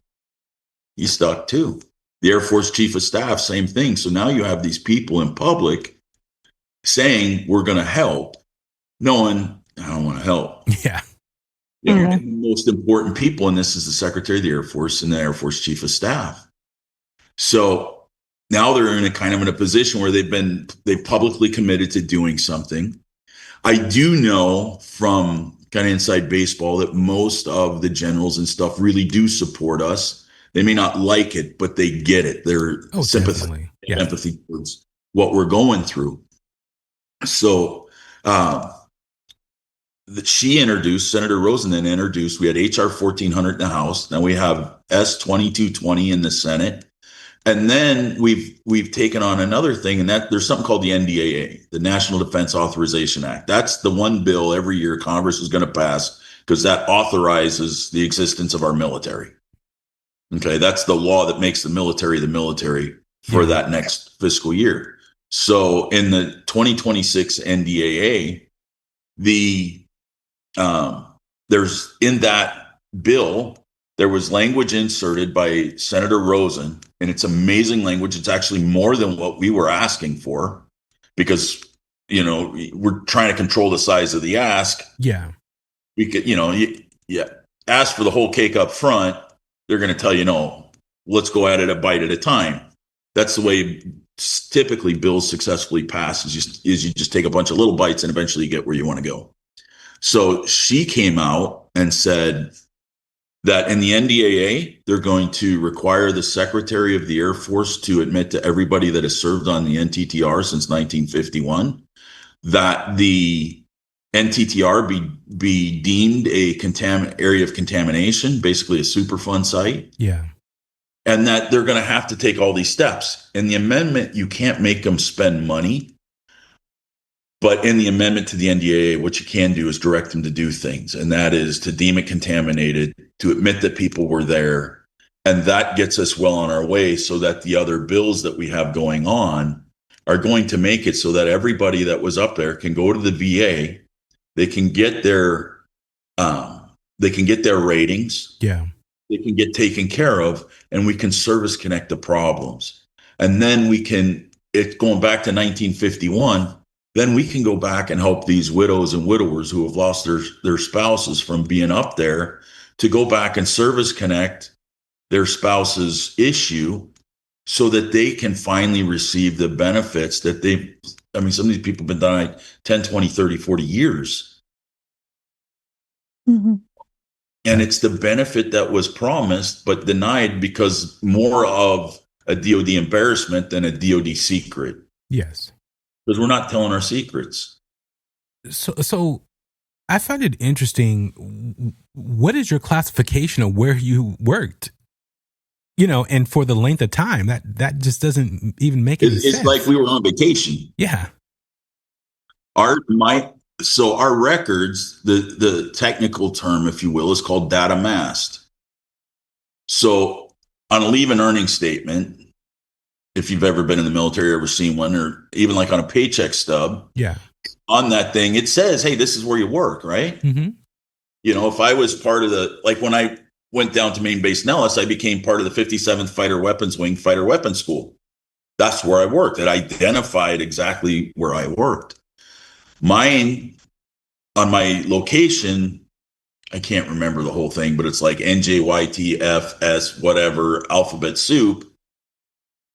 He's stuck too. The Air Force Chief of Staff, same thing. So now you have these people in public saying, we're going to help, knowing I don't want to help. Yeah. And the most important people in this is the Secretary of the Air Force and the Air Force Chief of Staff. So now they're in a position where they've publicly committed to doing something. I do know from kind of inside baseball that most of the generals and stuff really do support us. They may not like it, but they get it. They're sympathetic, empathy towards what we're going through. So she introduced, Senator Rosen then introduced, we had HR 1400 in the House. Now we have S 2220 in the Senate. And then we've taken on another thing, and that there's something called the NDAA, the National Defense Authorization Act. That's the one bill every year Congress is going to pass because that authorizes the existence of our military. Okay, that's the law that makes the military for that next fiscal year. So in the 2026 NDAA, there's in that bill, there was language inserted by Senator Rosen, and it's amazing language. It's actually more than what we were asking for because, we're trying to control the size of the ask. Yeah. We could, ask for the whole cake up front. They're going to tell you, no, let's go at it a bite at a time. That's the way typically bills successfully pass is you just take a bunch of little bites and eventually you get where you want to go. So she came out and said that in the NDAA, they're going to require the Secretary of the Air Force to admit to everybody that has served on the NTTR since 1951 that the NTTR be deemed a area of contamination, basically a Superfund site. Yeah. and that they're going to have to take all these steps. In the amendment, you can't make them spend money. But in the amendment to the NDAA, what you can do is direct them to do things, and that is to deem it contaminated, to admit that people were there. And that gets us well on our way so that the other bills that we have going on are going to make it so that everybody that was up there can go to the VA. They can get their ratings. Yeah. They can get taken care of, and we can service connect the problems. And then we can, it's going back to 1951, then we can go back and help these widows and widowers who have lost their spouses from being up there to go back and service connect their spouse's issue so that they can finally receive the benefits that some of these people have been denied 10, 20, 30, 40 years. Mm-hmm. And it's the benefit that was promised but denied because more of a DOD embarrassment than a DOD secret. Yes. Because we're not telling our secrets. So I find it interesting. What is your classification of where you worked? And for the length of time, that just doesn't even make any sense. It's like we were on vacation. Yeah. Our records, the technical term, if you will, is called data masked. So on a leave and earning statement, if you've ever been in the military or ever seen one, or even like on a paycheck stub, yeah, on that thing, it says, hey, this is where you work, right? Mm-hmm. If I was part of when I went down to Maine Base Nellis, I became part of the 57th Fighter Weapons Wing Fighter Weapons School. That's where I worked. It identified exactly where I worked. Mine, on my location, I can't remember the whole thing, but it's like NJYTFS, whatever, alphabet soup.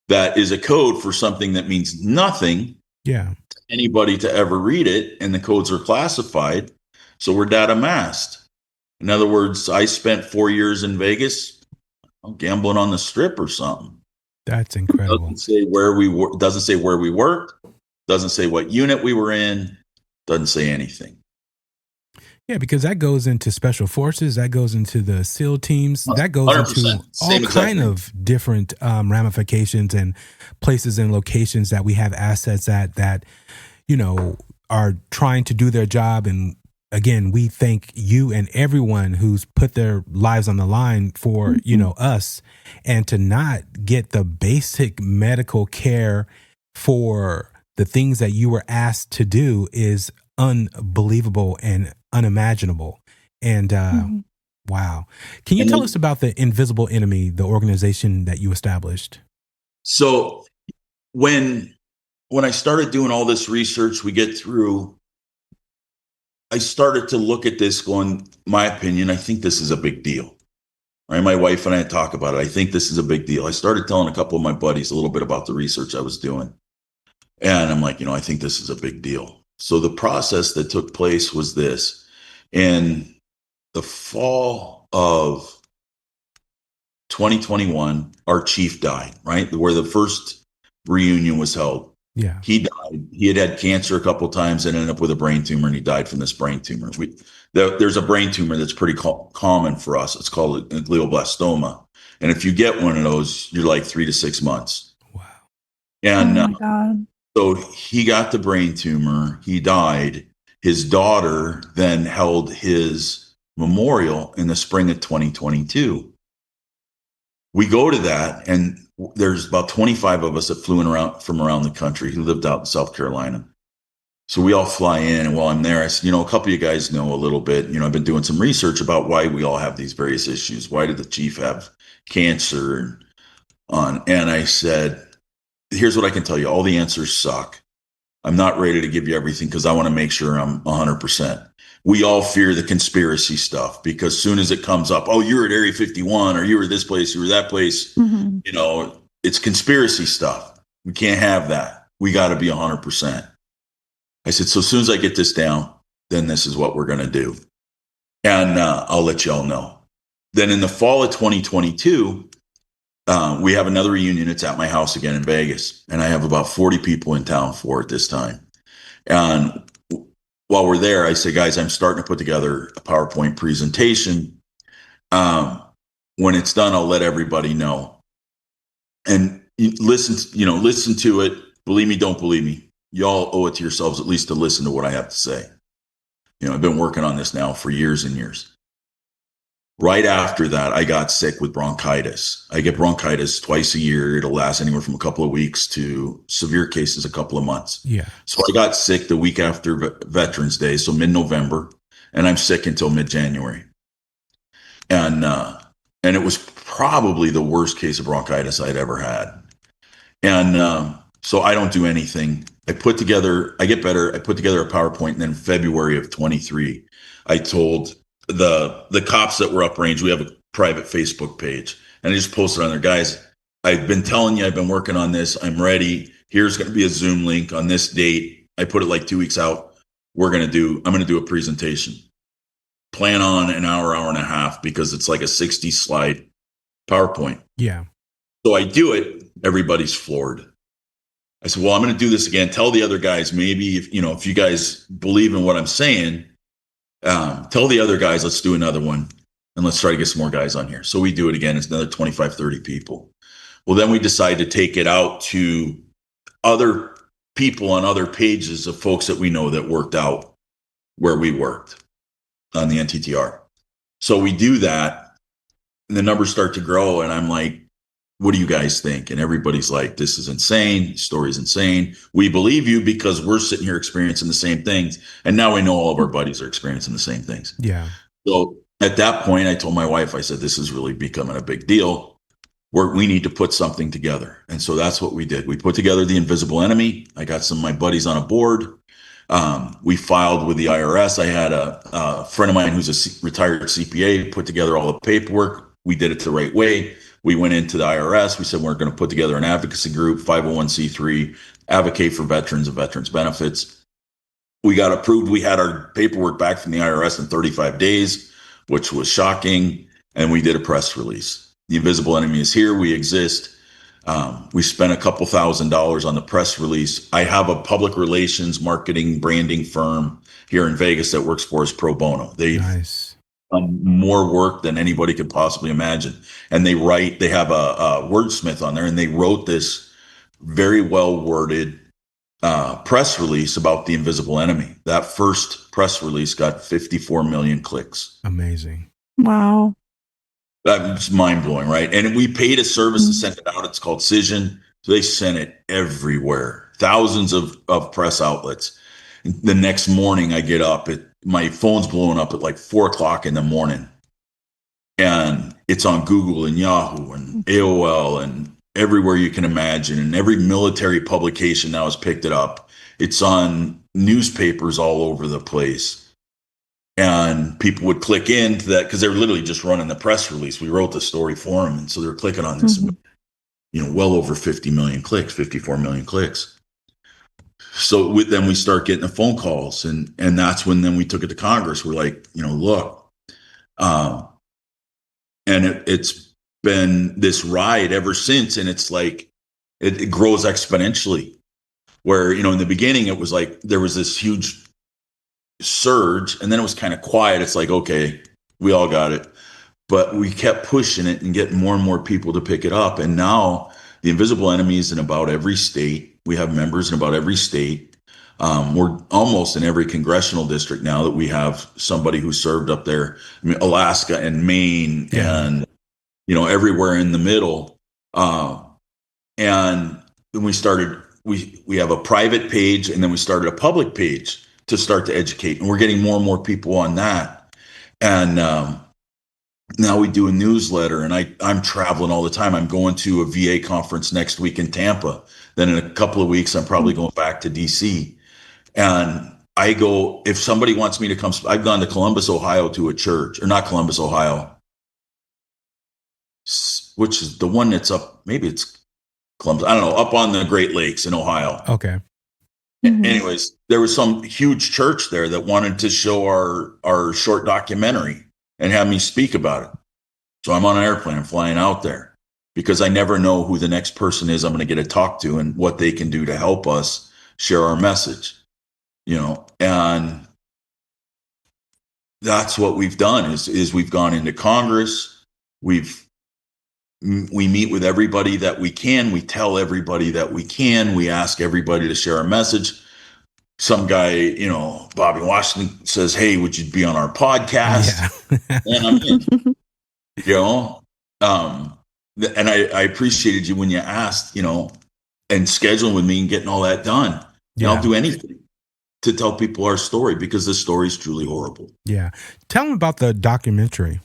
That is a code for something that means nothing to anybody to ever read it, and the codes are classified. So we're data masked. In other words, I spent 4 years in Vegas gambling on the strip or something. That's incredible. Doesn't say where we worked, doesn't say what unit we were in, doesn't say anything. Yeah, because that goes into special forces, that goes into the SEAL teams, that goes into all kind of different ramifications and places and locations that we have assets that are trying to do their job. And again, we thank you and everyone who's put their lives on the line for, us, and to not get the basic medical care for the things that you were asked to do is unbelievable and unimaginable. And wow. Can you tell us about the Invisible Enemy, the organization that you established? So when I started doing all this research, I started to look at this going, my opinion, I think this is a big deal. Right? My wife and I talk about it. I think this is a big deal. I started telling a couple of my buddies a little bit about the research I was doing. And I'm like, I think this is a big deal. So the process that took place was this. In the fall of 2021, our chief died, right? Where the first reunion was held. Yeah. He died. He had cancer a couple of times and ended up with a brain tumor, and he died from this brain tumor. There's a brain tumor that's pretty common for us. It's called a glioblastoma. And if you get one of those, you're like 3 to 6 months. Wow. And oh my God. So he got the brain tumor. He died. His daughter then held his memorial in the spring of 2022. We go to that, and there's about 25 of us that flew in from around the country who lived out in South Carolina. So we all fly in, and while I'm there, I said, a couple of you guys know a little bit. I've been doing some research about why we all have these various issues. Why did the chief have cancer? And I said, here's what I can tell you. All the answers suck. I'm not ready to give you everything because I want to make sure I'm 100%. We all fear the conspiracy stuff because as soon as it comes up, oh, you're at Area 51 or you were this place, you were that place, it's conspiracy stuff. We can't have that. We got to be 100%. I said, so as soon as I get this down, then this is what we're going to do. And I'll let you all know. Then in the fall of 2022, we have another reunion. It's at my house again in Vegas. And I have about 40 people in town for it this time. And while we're there, I say, guys, I'm starting to put together a PowerPoint presentation. When it's done, I'll let everybody know. And listen to it. Believe me, don't believe me. Y'all owe it to yourselves at least to listen to what I have to say. I've been working on this now for years and years. Right after that, I got sick with bronchitis. I get bronchitis twice a year. It'll last anywhere from a couple of weeks to severe cases a couple of months. Yeah. So I got sick the week after Veterans Day, so mid-November, and I'm sick until mid-January. And it was probably the worst case of bronchitis I'd ever had. And so I don't do anything. I get better. I put together a PowerPoint, and then February of 23, I told the cops that were uprange, we have a private Facebook page, and I just posted on there, guys, I've been telling you, I've been working on this. I'm ready. Here's going to be a Zoom link on this date. I put it like 2 weeks out. I'm going to do a presentation. Plan on an hour and a half, because it's like a 60 slide PowerPoint. Yeah. So I do it. Everybody's floored. I said, well, I'm going to do this again. Tell the other guys, maybe if you guys believe in what I'm saying, tell the other guys, let's do another one, and let's try to get some more guys on here. So we do it again. It's another 25, 30 people. Well, then we decide to take it out to other people on other pages of folks that we know that worked out where we worked on the NTTR. So we do that, and the numbers start to grow, and I'm like, what do you guys think? And everybody's like, this is insane. The story's insane. We believe you because we're sitting here experiencing the same things. And now we know all of our buddies are experiencing the same things. Yeah. So at that point, I told my wife, I said, this is really becoming a big deal. We need to put something together. And so that's what we did. We put together the invisible enemy. I got some of my buddies on a board. We filed with the IRS. I had a friend of mine who's a retired CPA put together all the paperwork. We did it the right way. We went into the IRS. We said, we're going to put together an advocacy group, 501c3, advocate for veterans and veterans benefits. We got approved. We had our paperwork back from the IRS in 35 days, which was shocking. And we did a press release. The invisible enemy is here. We exist. We spent a couple $1,000s on the press release. I have a public relations, marketing, branding firm here in Vegas that works for us pro bono. Nice. More work than anybody could possibly imagine. And they have a wordsmith on there, and they wrote this very well worded press release about the invisible enemy. That first press release got 54 million clicks. Amazing. Wow. That's mind blowing, right? And we paid a service to send it out. It's called Cision. So they sent it everywhere, thousands of press outlets. The next morning I get up, my phone's blowing up at like 4:00 in the morning, and it's on Google and Yahoo and AOL and everywhere you can imagine. And every military publication now has picked it up. It's on newspapers all over the place. And people would click into that because they were literally just running the press release. We wrote the story for them. And so they're clicking on this, well over 50 million clicks, 54 million clicks. So then we start getting the phone calls, and that's when then we took it to Congress. We're like, look, and it's been this ride ever since. And it's like, it grows exponentially, where, in the beginning, it was like, there was this huge surge, and then it was kind of quiet. It's like, okay, we all got it, but we kept pushing it and getting more and more people to pick it up. And now the invisible enemy is in about every state. We have members in about every state. We're almost in every congressional district now that we have somebody who served up there. I mean, Alaska and Maine and, everywhere in the middle. And then we have a private page, and then we started a public page to start to educate. And we're getting more and more people on that. And now we do a newsletter, and I'm traveling all the time. I'm going to a VA conference next week in Tampa. Then in a couple of weeks, I'm probably going back to DC. And I go, if somebody wants me to come, I've gone to Columbus, Ohio to a church, or not Columbus, Ohio, which is the one that's up, maybe it's Columbus, I don't know, up on the Great Lakes in Ohio. Okay. Anyways, there was some huge church there that wanted to show our short documentary and have me speak about it. So I'm on an airplane, I'm flying out there, because I never know who the next person is I'm going to get to talk to and what they can do to help us share our message, and that's what we've done is we've gone into Congress. We've we meet with everybody that we can. We tell everybody that we can. We ask everybody to share a message. Some guy, you know, Bobby Washington says, "Hey, would you be on our podcast?" Yeah. And I'm in, you know. And I appreciated you when you asked, you know, and scheduling with me and getting all that done. And Yeah. I'll do anything to tell people our story because the story is truly horrible. Yeah. Tell them about the documentary.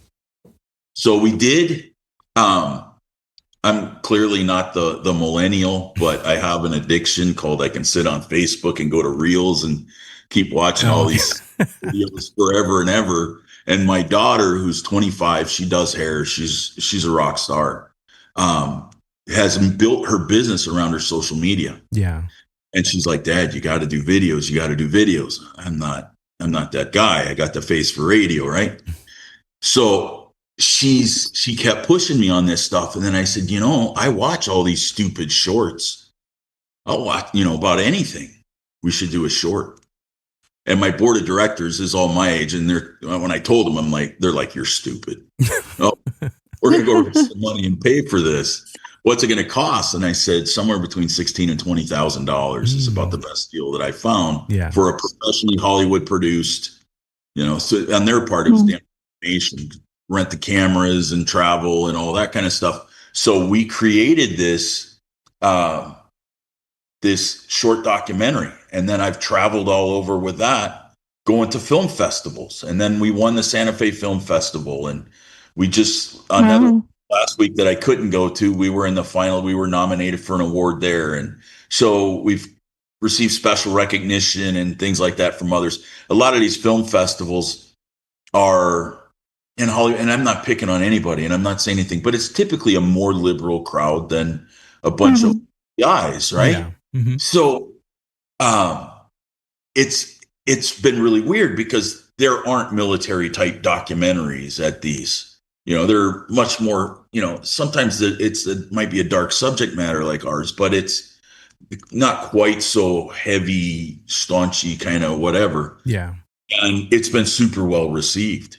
So we did. I'm clearly not the millennial, but I have an addiction called I can sit on Facebook and go to Reels and keep watching all these videos forever and ever. And my daughter, who's 25, she does hair. She's a rock star. Has built her business around her social media. Yeah. And she's like, "Dad, you got to do videos. You got to do videos." I'm not that guy. I got the face for radio, right? So she kept pushing me on this stuff. And then I said, you know, I watch all these stupid shorts. I'll watch, you know, about anything. We should do a short. And my board of directors is all my age. And when I told them, they're like, "You're stupid. Oh, we're going to go raise some money and pay for this. What's it going to cost?" And I said, somewhere between $16,000 and $20,000 is about the best deal that I found for a professionally Hollywood produced, you know, so on their part, it was the animation, rent the cameras and travel and all that kind of stuff. So we created this short documentary. And then I've traveled all over with that, going to film festivals. And then we won the Santa Fe Film Festival. And we just, another last week that I couldn't go to, we were in the final. We were nominated for an award there. And so we've received special recognition and things like that from others. A lot of these film festivals are in Hollywood, and I'm not picking on anybody, and I'm not saying anything, but it's typically a more liberal crowd than a bunch of guys, right? Yeah. Mm-hmm. So it's been really weird because there aren't military type documentaries at these. You know, they're much more, you know, sometimes it might be a dark subject matter like ours, but it's not quite so heavy, staunchy kind of whatever. Yeah. And it's been super well received.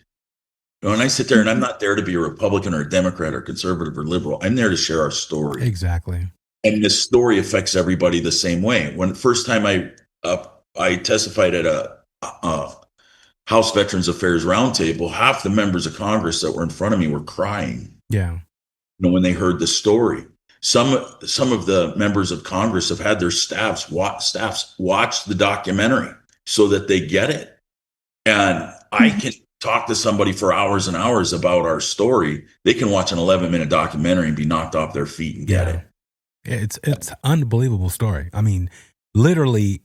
You know, and I sit there and I'm not there to be a Republican or a Democrat or conservative or liberal. I'm there to share our story. Exactly. And this story affects everybody the same way. When the first time I testified at a House Veterans Affairs Roundtable, half the members of Congress that were in front of me were crying. Yeah. You know, when they heard the story. Some of the members of Congress have had their staffs watch the documentary so that they get it. And I can talk to somebody for hours and hours about our story. They can watch an 11-minute documentary and be knocked off their feet and get it. It's unbelievable story. I mean, literally,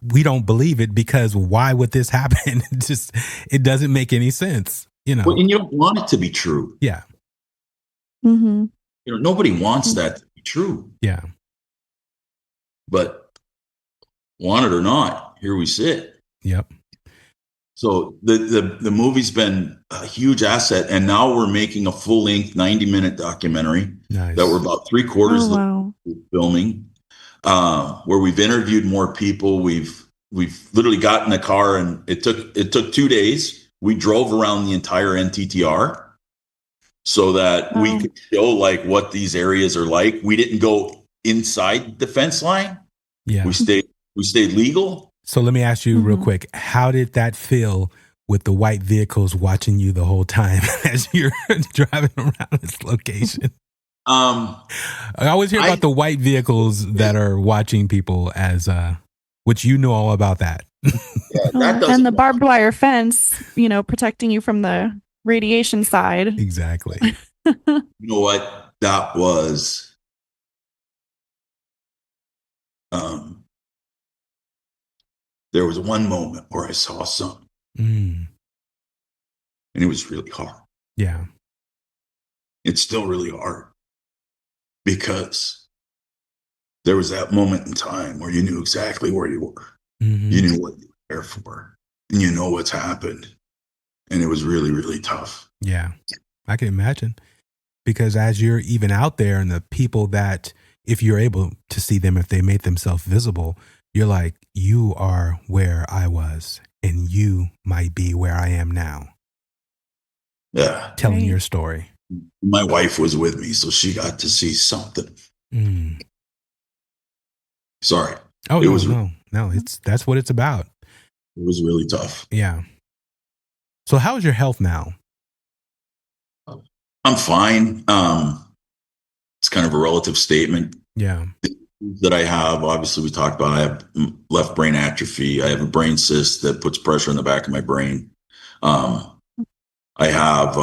we don't believe it because why would this happen? It doesn't make any sense, you know. Well, and you don't want it to be true. Yeah. Mm-hmm. You know, nobody wants that to be true. Yeah. But want it or not, here we sit. Yep. So the movie's been a huge asset, and now we're making a full-length 90-minute documentary that we're about 3/4 of the filming, where we've interviewed more people. We've literally got in the car, and it took 2 days. We drove around the entire NTTR so that we could show like what these areas are like. We didn't go inside the fence line. Yeah. We stayed legal. So let me ask you real quick, how did that feel with the white vehicles watching you the whole time as you're driving around this location? I always hear about the white vehicles that are watching people as, which you know all about that. And the barbed wire fence, you know, protecting you from the radiation side. Exactly. You know what? That was, there was one moment where I saw something, and it was really hard. Yeah. It's still really hard because there was that moment in time where you knew exactly where you were. Mm-hmm. You knew what you were there for, and you know what's happened. And it was really, really tough. Yeah, I can imagine. Because as you're even out there and the people that, if you're able to see them, if they made themselves visible, you're like, you are where I was and you might be where I am now. Yeah. Telling your story. My wife was with me, so she got to see something. Mm. Sorry. Oh, It no, was no. That's what it's about. It was really tough. Yeah. So how's your health now? I'm fine. It's kind of a relative statement Yeah. that I have. Obviously, we talked about I have left brain atrophy. I have a brain cyst that puts pressure in the back of my brain. I have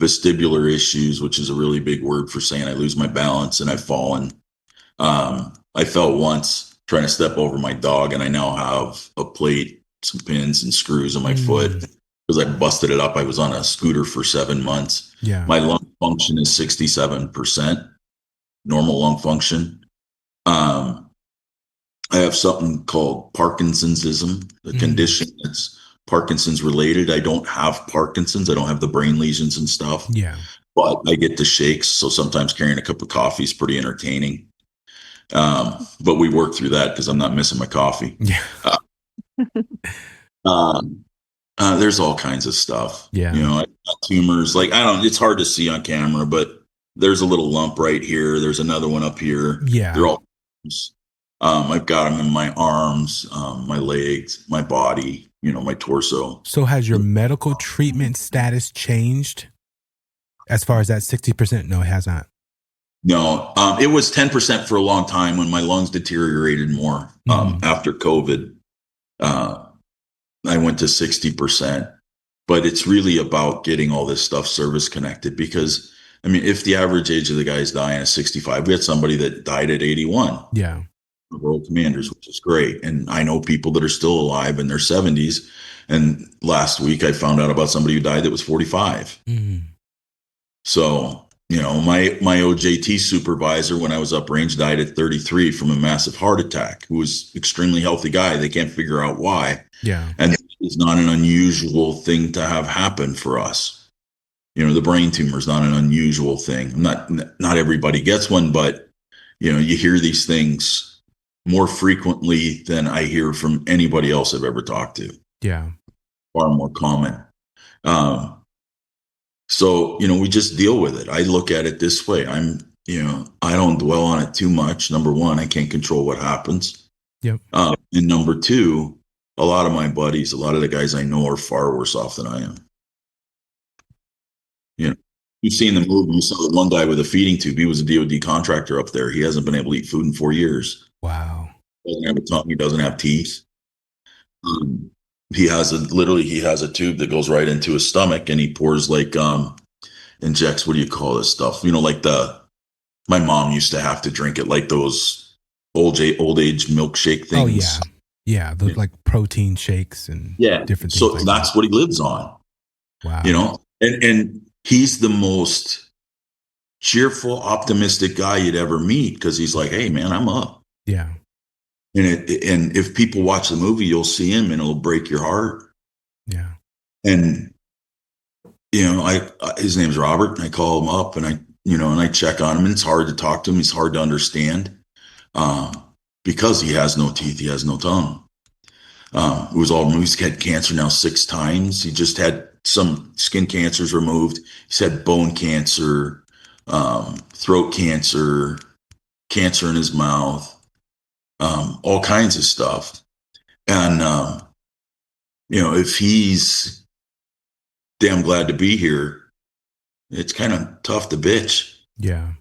vestibular issues, which is a really big word for saying I lose my balance and I've fallen. I fell once trying to step over my dog, and I now have a plate, some pins, and screws on my foot because I busted it up. I was on a scooter for 7 months. Yeah. My lung function is 67%, normal lung function. I have something called Parkinson'sism, a condition that's Parkinson's related. I don't have Parkinson's. I don't have the brain lesions and stuff, Yeah. but I get the shakes. So sometimes carrying a cup of coffee is pretty entertaining. But we work through that because I'm not missing my coffee. Yeah. There's all kinds of stuff. Yeah. You know, I got tumors. Like, it's hard to see on camera, but there's a little lump right here. There's another one up here. Yeah. They're all, I've got them in my arms, my legs, my body, my torso. So has your medical treatment status changed as far as that 60%? No, it has not. No, it was 10% for a long time when my lungs deteriorated more. After COVID, I went to 60%, but it's really about getting all this stuff service connected because, if the average age of the guys dying is 65, we had somebody that died at 81. Yeah. World commanders, which is great. And I know people that are still alive in their 70s. And last week I found out about somebody who died that was 45. So, my OJT supervisor when I was uprange died at 33 from a massive heart attack, who was extremely healthy guy. They can't figure out why. Yeah. And it's not an unusual thing to have happen for us. The brain tumor is not an unusual thing. Not everybody gets one, but you hear these things more frequently than I hear from anybody else I've ever talked to. Yeah. Far more common. So, we just deal with it. I look at it this way. I don't dwell on it too much. Number one, I can't control what happens. Yep. And number two, a lot of my buddies, a lot of the guys I know are far worse off than I am. You've seen the movie. You saw the one guy with a feeding tube. He was a DOD contractor up there. He hasn't been able to eat food in 4 years. Wow. Doesn't have a tongue. He doesn't have teeth. He has a tube that goes right into his stomach, and he pours injects. What do you call this stuff? My mom used to have to drink it like those old age milkshake things. Oh yeah, yeah. Those like protein shakes and different things. So like that's what he lives on. Wow. And he's the most cheerful, optimistic guy you'd ever meet because he's like, "Hey, man, I'm up." Yeah. And if people watch the movie, you'll see him, and it'll break your heart. Yeah. And his name's Robert. And I call him up, and I check on him. And it's hard to talk to him. He's hard to understand because he has no teeth. He has no tongue. He's had cancer now 6 times. He just had some skin cancers removed. He's had bone cancer, throat cancer, cancer in his mouth, all kinds of stuff. And, if he's damn glad to be here, it's kind of tough to bitch. Yeah.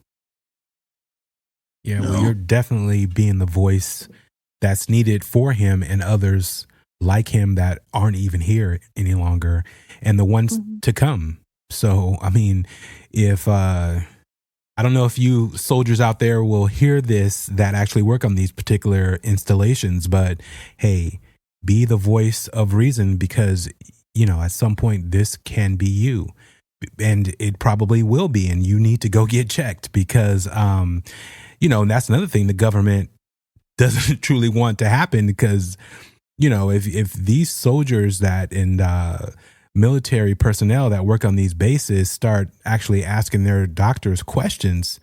Yeah. Well, you're definitely being the voice that's needed for him and others like him that aren't even here any longer and the ones to come. So, if, I don't know if you soldiers out there will hear this that actually work on these particular installations, but hey, be the voice of reason because, at some point this can be you and it probably will be, and you need to go get checked because, and that's another thing the government doesn't truly want to happen because, if these soldiers and military personnel that work on these bases start actually asking their doctors questions,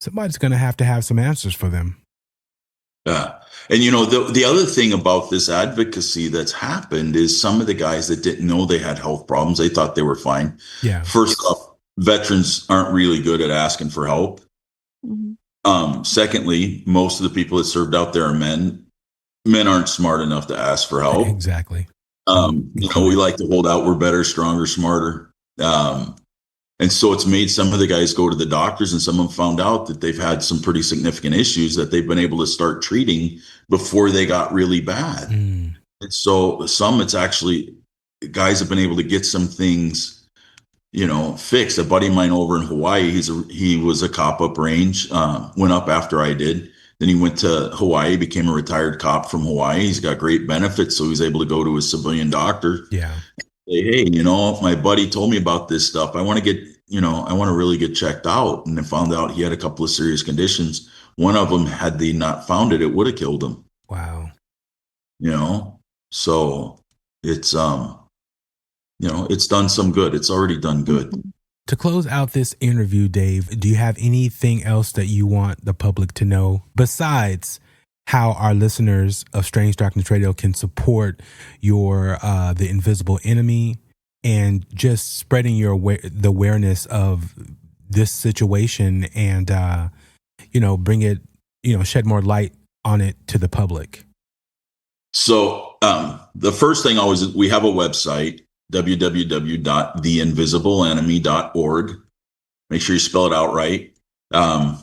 somebody's going to have some answers for them. Yeah. And, the other thing about this advocacy that's happened is some of the guys that didn't know they had health problems, they thought they were fine. Yeah. First off, veterans aren't really good at asking for help. Mhm. Secondly, most of the people that served out there are men. Men aren't smart enough to ask for help. Exactly. We like to hold out. We're better, stronger, smarter. And so it's made some of the guys go to the doctors, and some of them found out that they've had some pretty significant issues that they've been able to start treating before they got really bad. Mm. And so some, it's actually, guys have been able to get some things, fixed. A buddy of mine over in Hawaii, he was a cop up range, went up after I did. Then he went to Hawaii, became a retired cop from Hawaii. He's got great benefits, so he's able to go to his civilian doctor. Yeah. Say, hey, my buddy told me about this stuff. I want to really get checked out. And I found out he had a couple of serious conditions. One of them, had they not found it, it would have killed him. Wow. So it's, it's done some good. It's already done good. To close out this interview, Dave, do you have anything else that you want the public to know besides how our listeners of Strange Darkness Radio can support your the invisible enemy and just spreading the awareness of this situation and bring it, shed more light on it to the public? So the first thing always is we have a website, www.theinvisiblenemy.org. Make sure you spell it out right.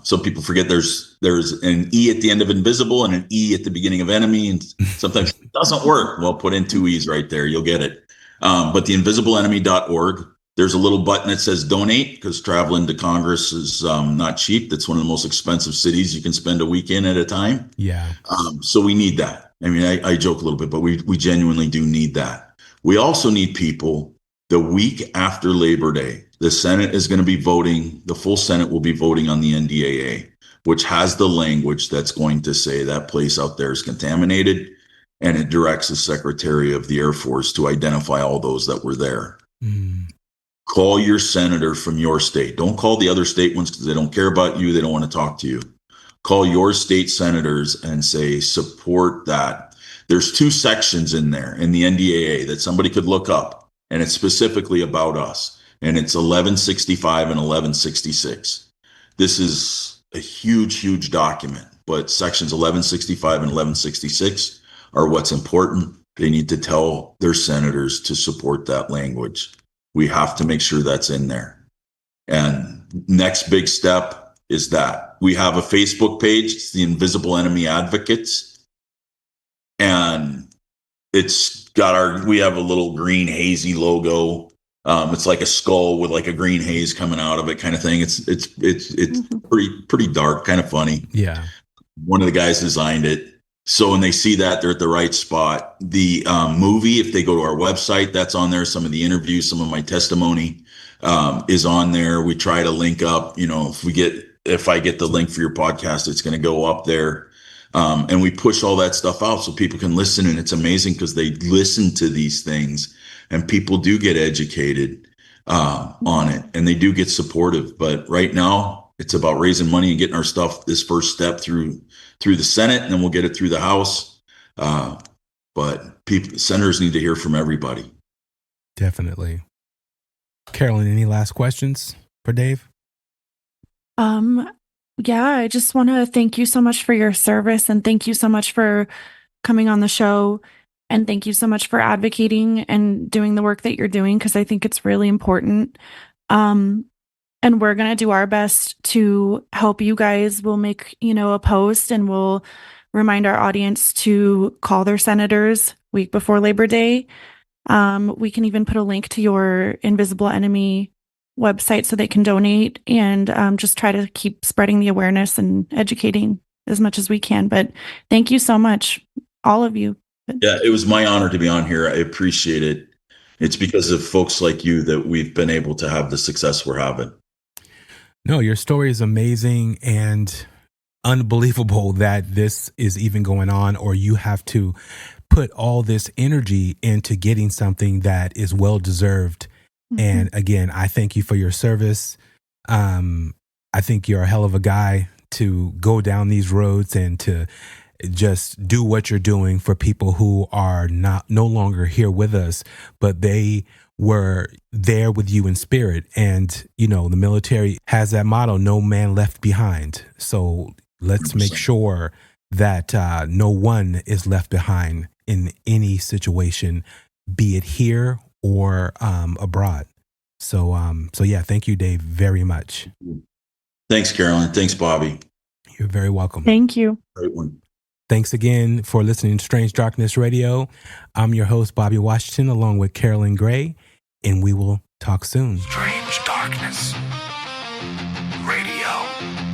So people forget there's an E at the end of invisible and an E at the beginning of enemy, and sometimes it doesn't work. Well, put in 2 E's right there. You'll get it. But theinvisiblenemy.org, there's a little button that says donate, because traveling to Congress is not cheap. That's one of the most expensive cities you can spend a weekend at a time. Yeah. So we need that. I mean, I joke a little bit, but we genuinely do need that. We also need people the week after Labor Day. The Senate is going to be voting, the full Senate will be voting on the NDAA, which has the language that's going to say that place out there is contaminated, and it directs the Secretary of the Air Force to identify all those that were there. Mm. Call your senator from your state. Don't call the other state ones because they don't care about you. They don't want to talk to you. Call your state senators and say, support that. There's 2 sections in there in the NDAA that somebody could look up, and it's specifically about us. And it's 1165 and 1166. This is a huge, huge document, but sections 1165 and 1166 are what's important. They need to tell their senators to support that language. We have to make sure that's in there. And next big step is that we have a Facebook page. It's the Invisible Enemy Advocates. And we have a little green hazy logo. It's like a skull with like a green haze coming out of it, kind of thing. It's pretty dark, kind of funny. Yeah. One of the guys designed it. So when they see that, they're at the right spot. The movie, if they go to our website, that's on there. Some of the interviews, some of my testimony is on there. We try to link up, if I get the link for your podcast, it's going to go up there. And we push all that stuff out so people can listen. And it's amazing because they listen to these things and people do get educated on it, and they do get supportive. But right now it's about raising money and getting our stuff, this first step through the Senate, and then we'll get it through the House. But senators need to hear from everybody. Definitely. Carolyn, any last questions for Dave? Yeah, I just want to thank you so much for your service, and thank you so much for coming on the show, and thank you so much for advocating and doing the work that you're doing, because I think it's really important. And we're going to do our best to help you guys. We'll make, a post, and we'll remind our audience to call their senators week before Labor Day. We can even put a link to your Invisible Enemy website so they can donate, and just try to keep spreading the awareness and educating as much as we can. But thank you so much, all of you. Yeah, it was my honor to be on here. I appreciate it. It's because of folks like you that we've been able to have the success we're having. No, your story is amazing and unbelievable that this is even going on, or you have to put all this energy into getting something that is well deserved. Mm-hmm. And again, I thank you for your service. I think you're a hell of a guy to go down these roads and to just do what you're doing for people who are no longer here with us, but they were there with you in spirit. And, you know, the military has that motto, no man left behind. So let's make 100%. sure that no one is left behind in any situation, be it here or abroad. So yeah, thank you, Dave, very much. Thanks, Carolyn. Thanks, Bobby. You're very welcome. Thank you. Great one. Thanks again for listening to Strange Darkness Radio. I'm your host, Bobby Washington, along with Carolyn Grey, and we will talk soon. Strange Darkness Radio.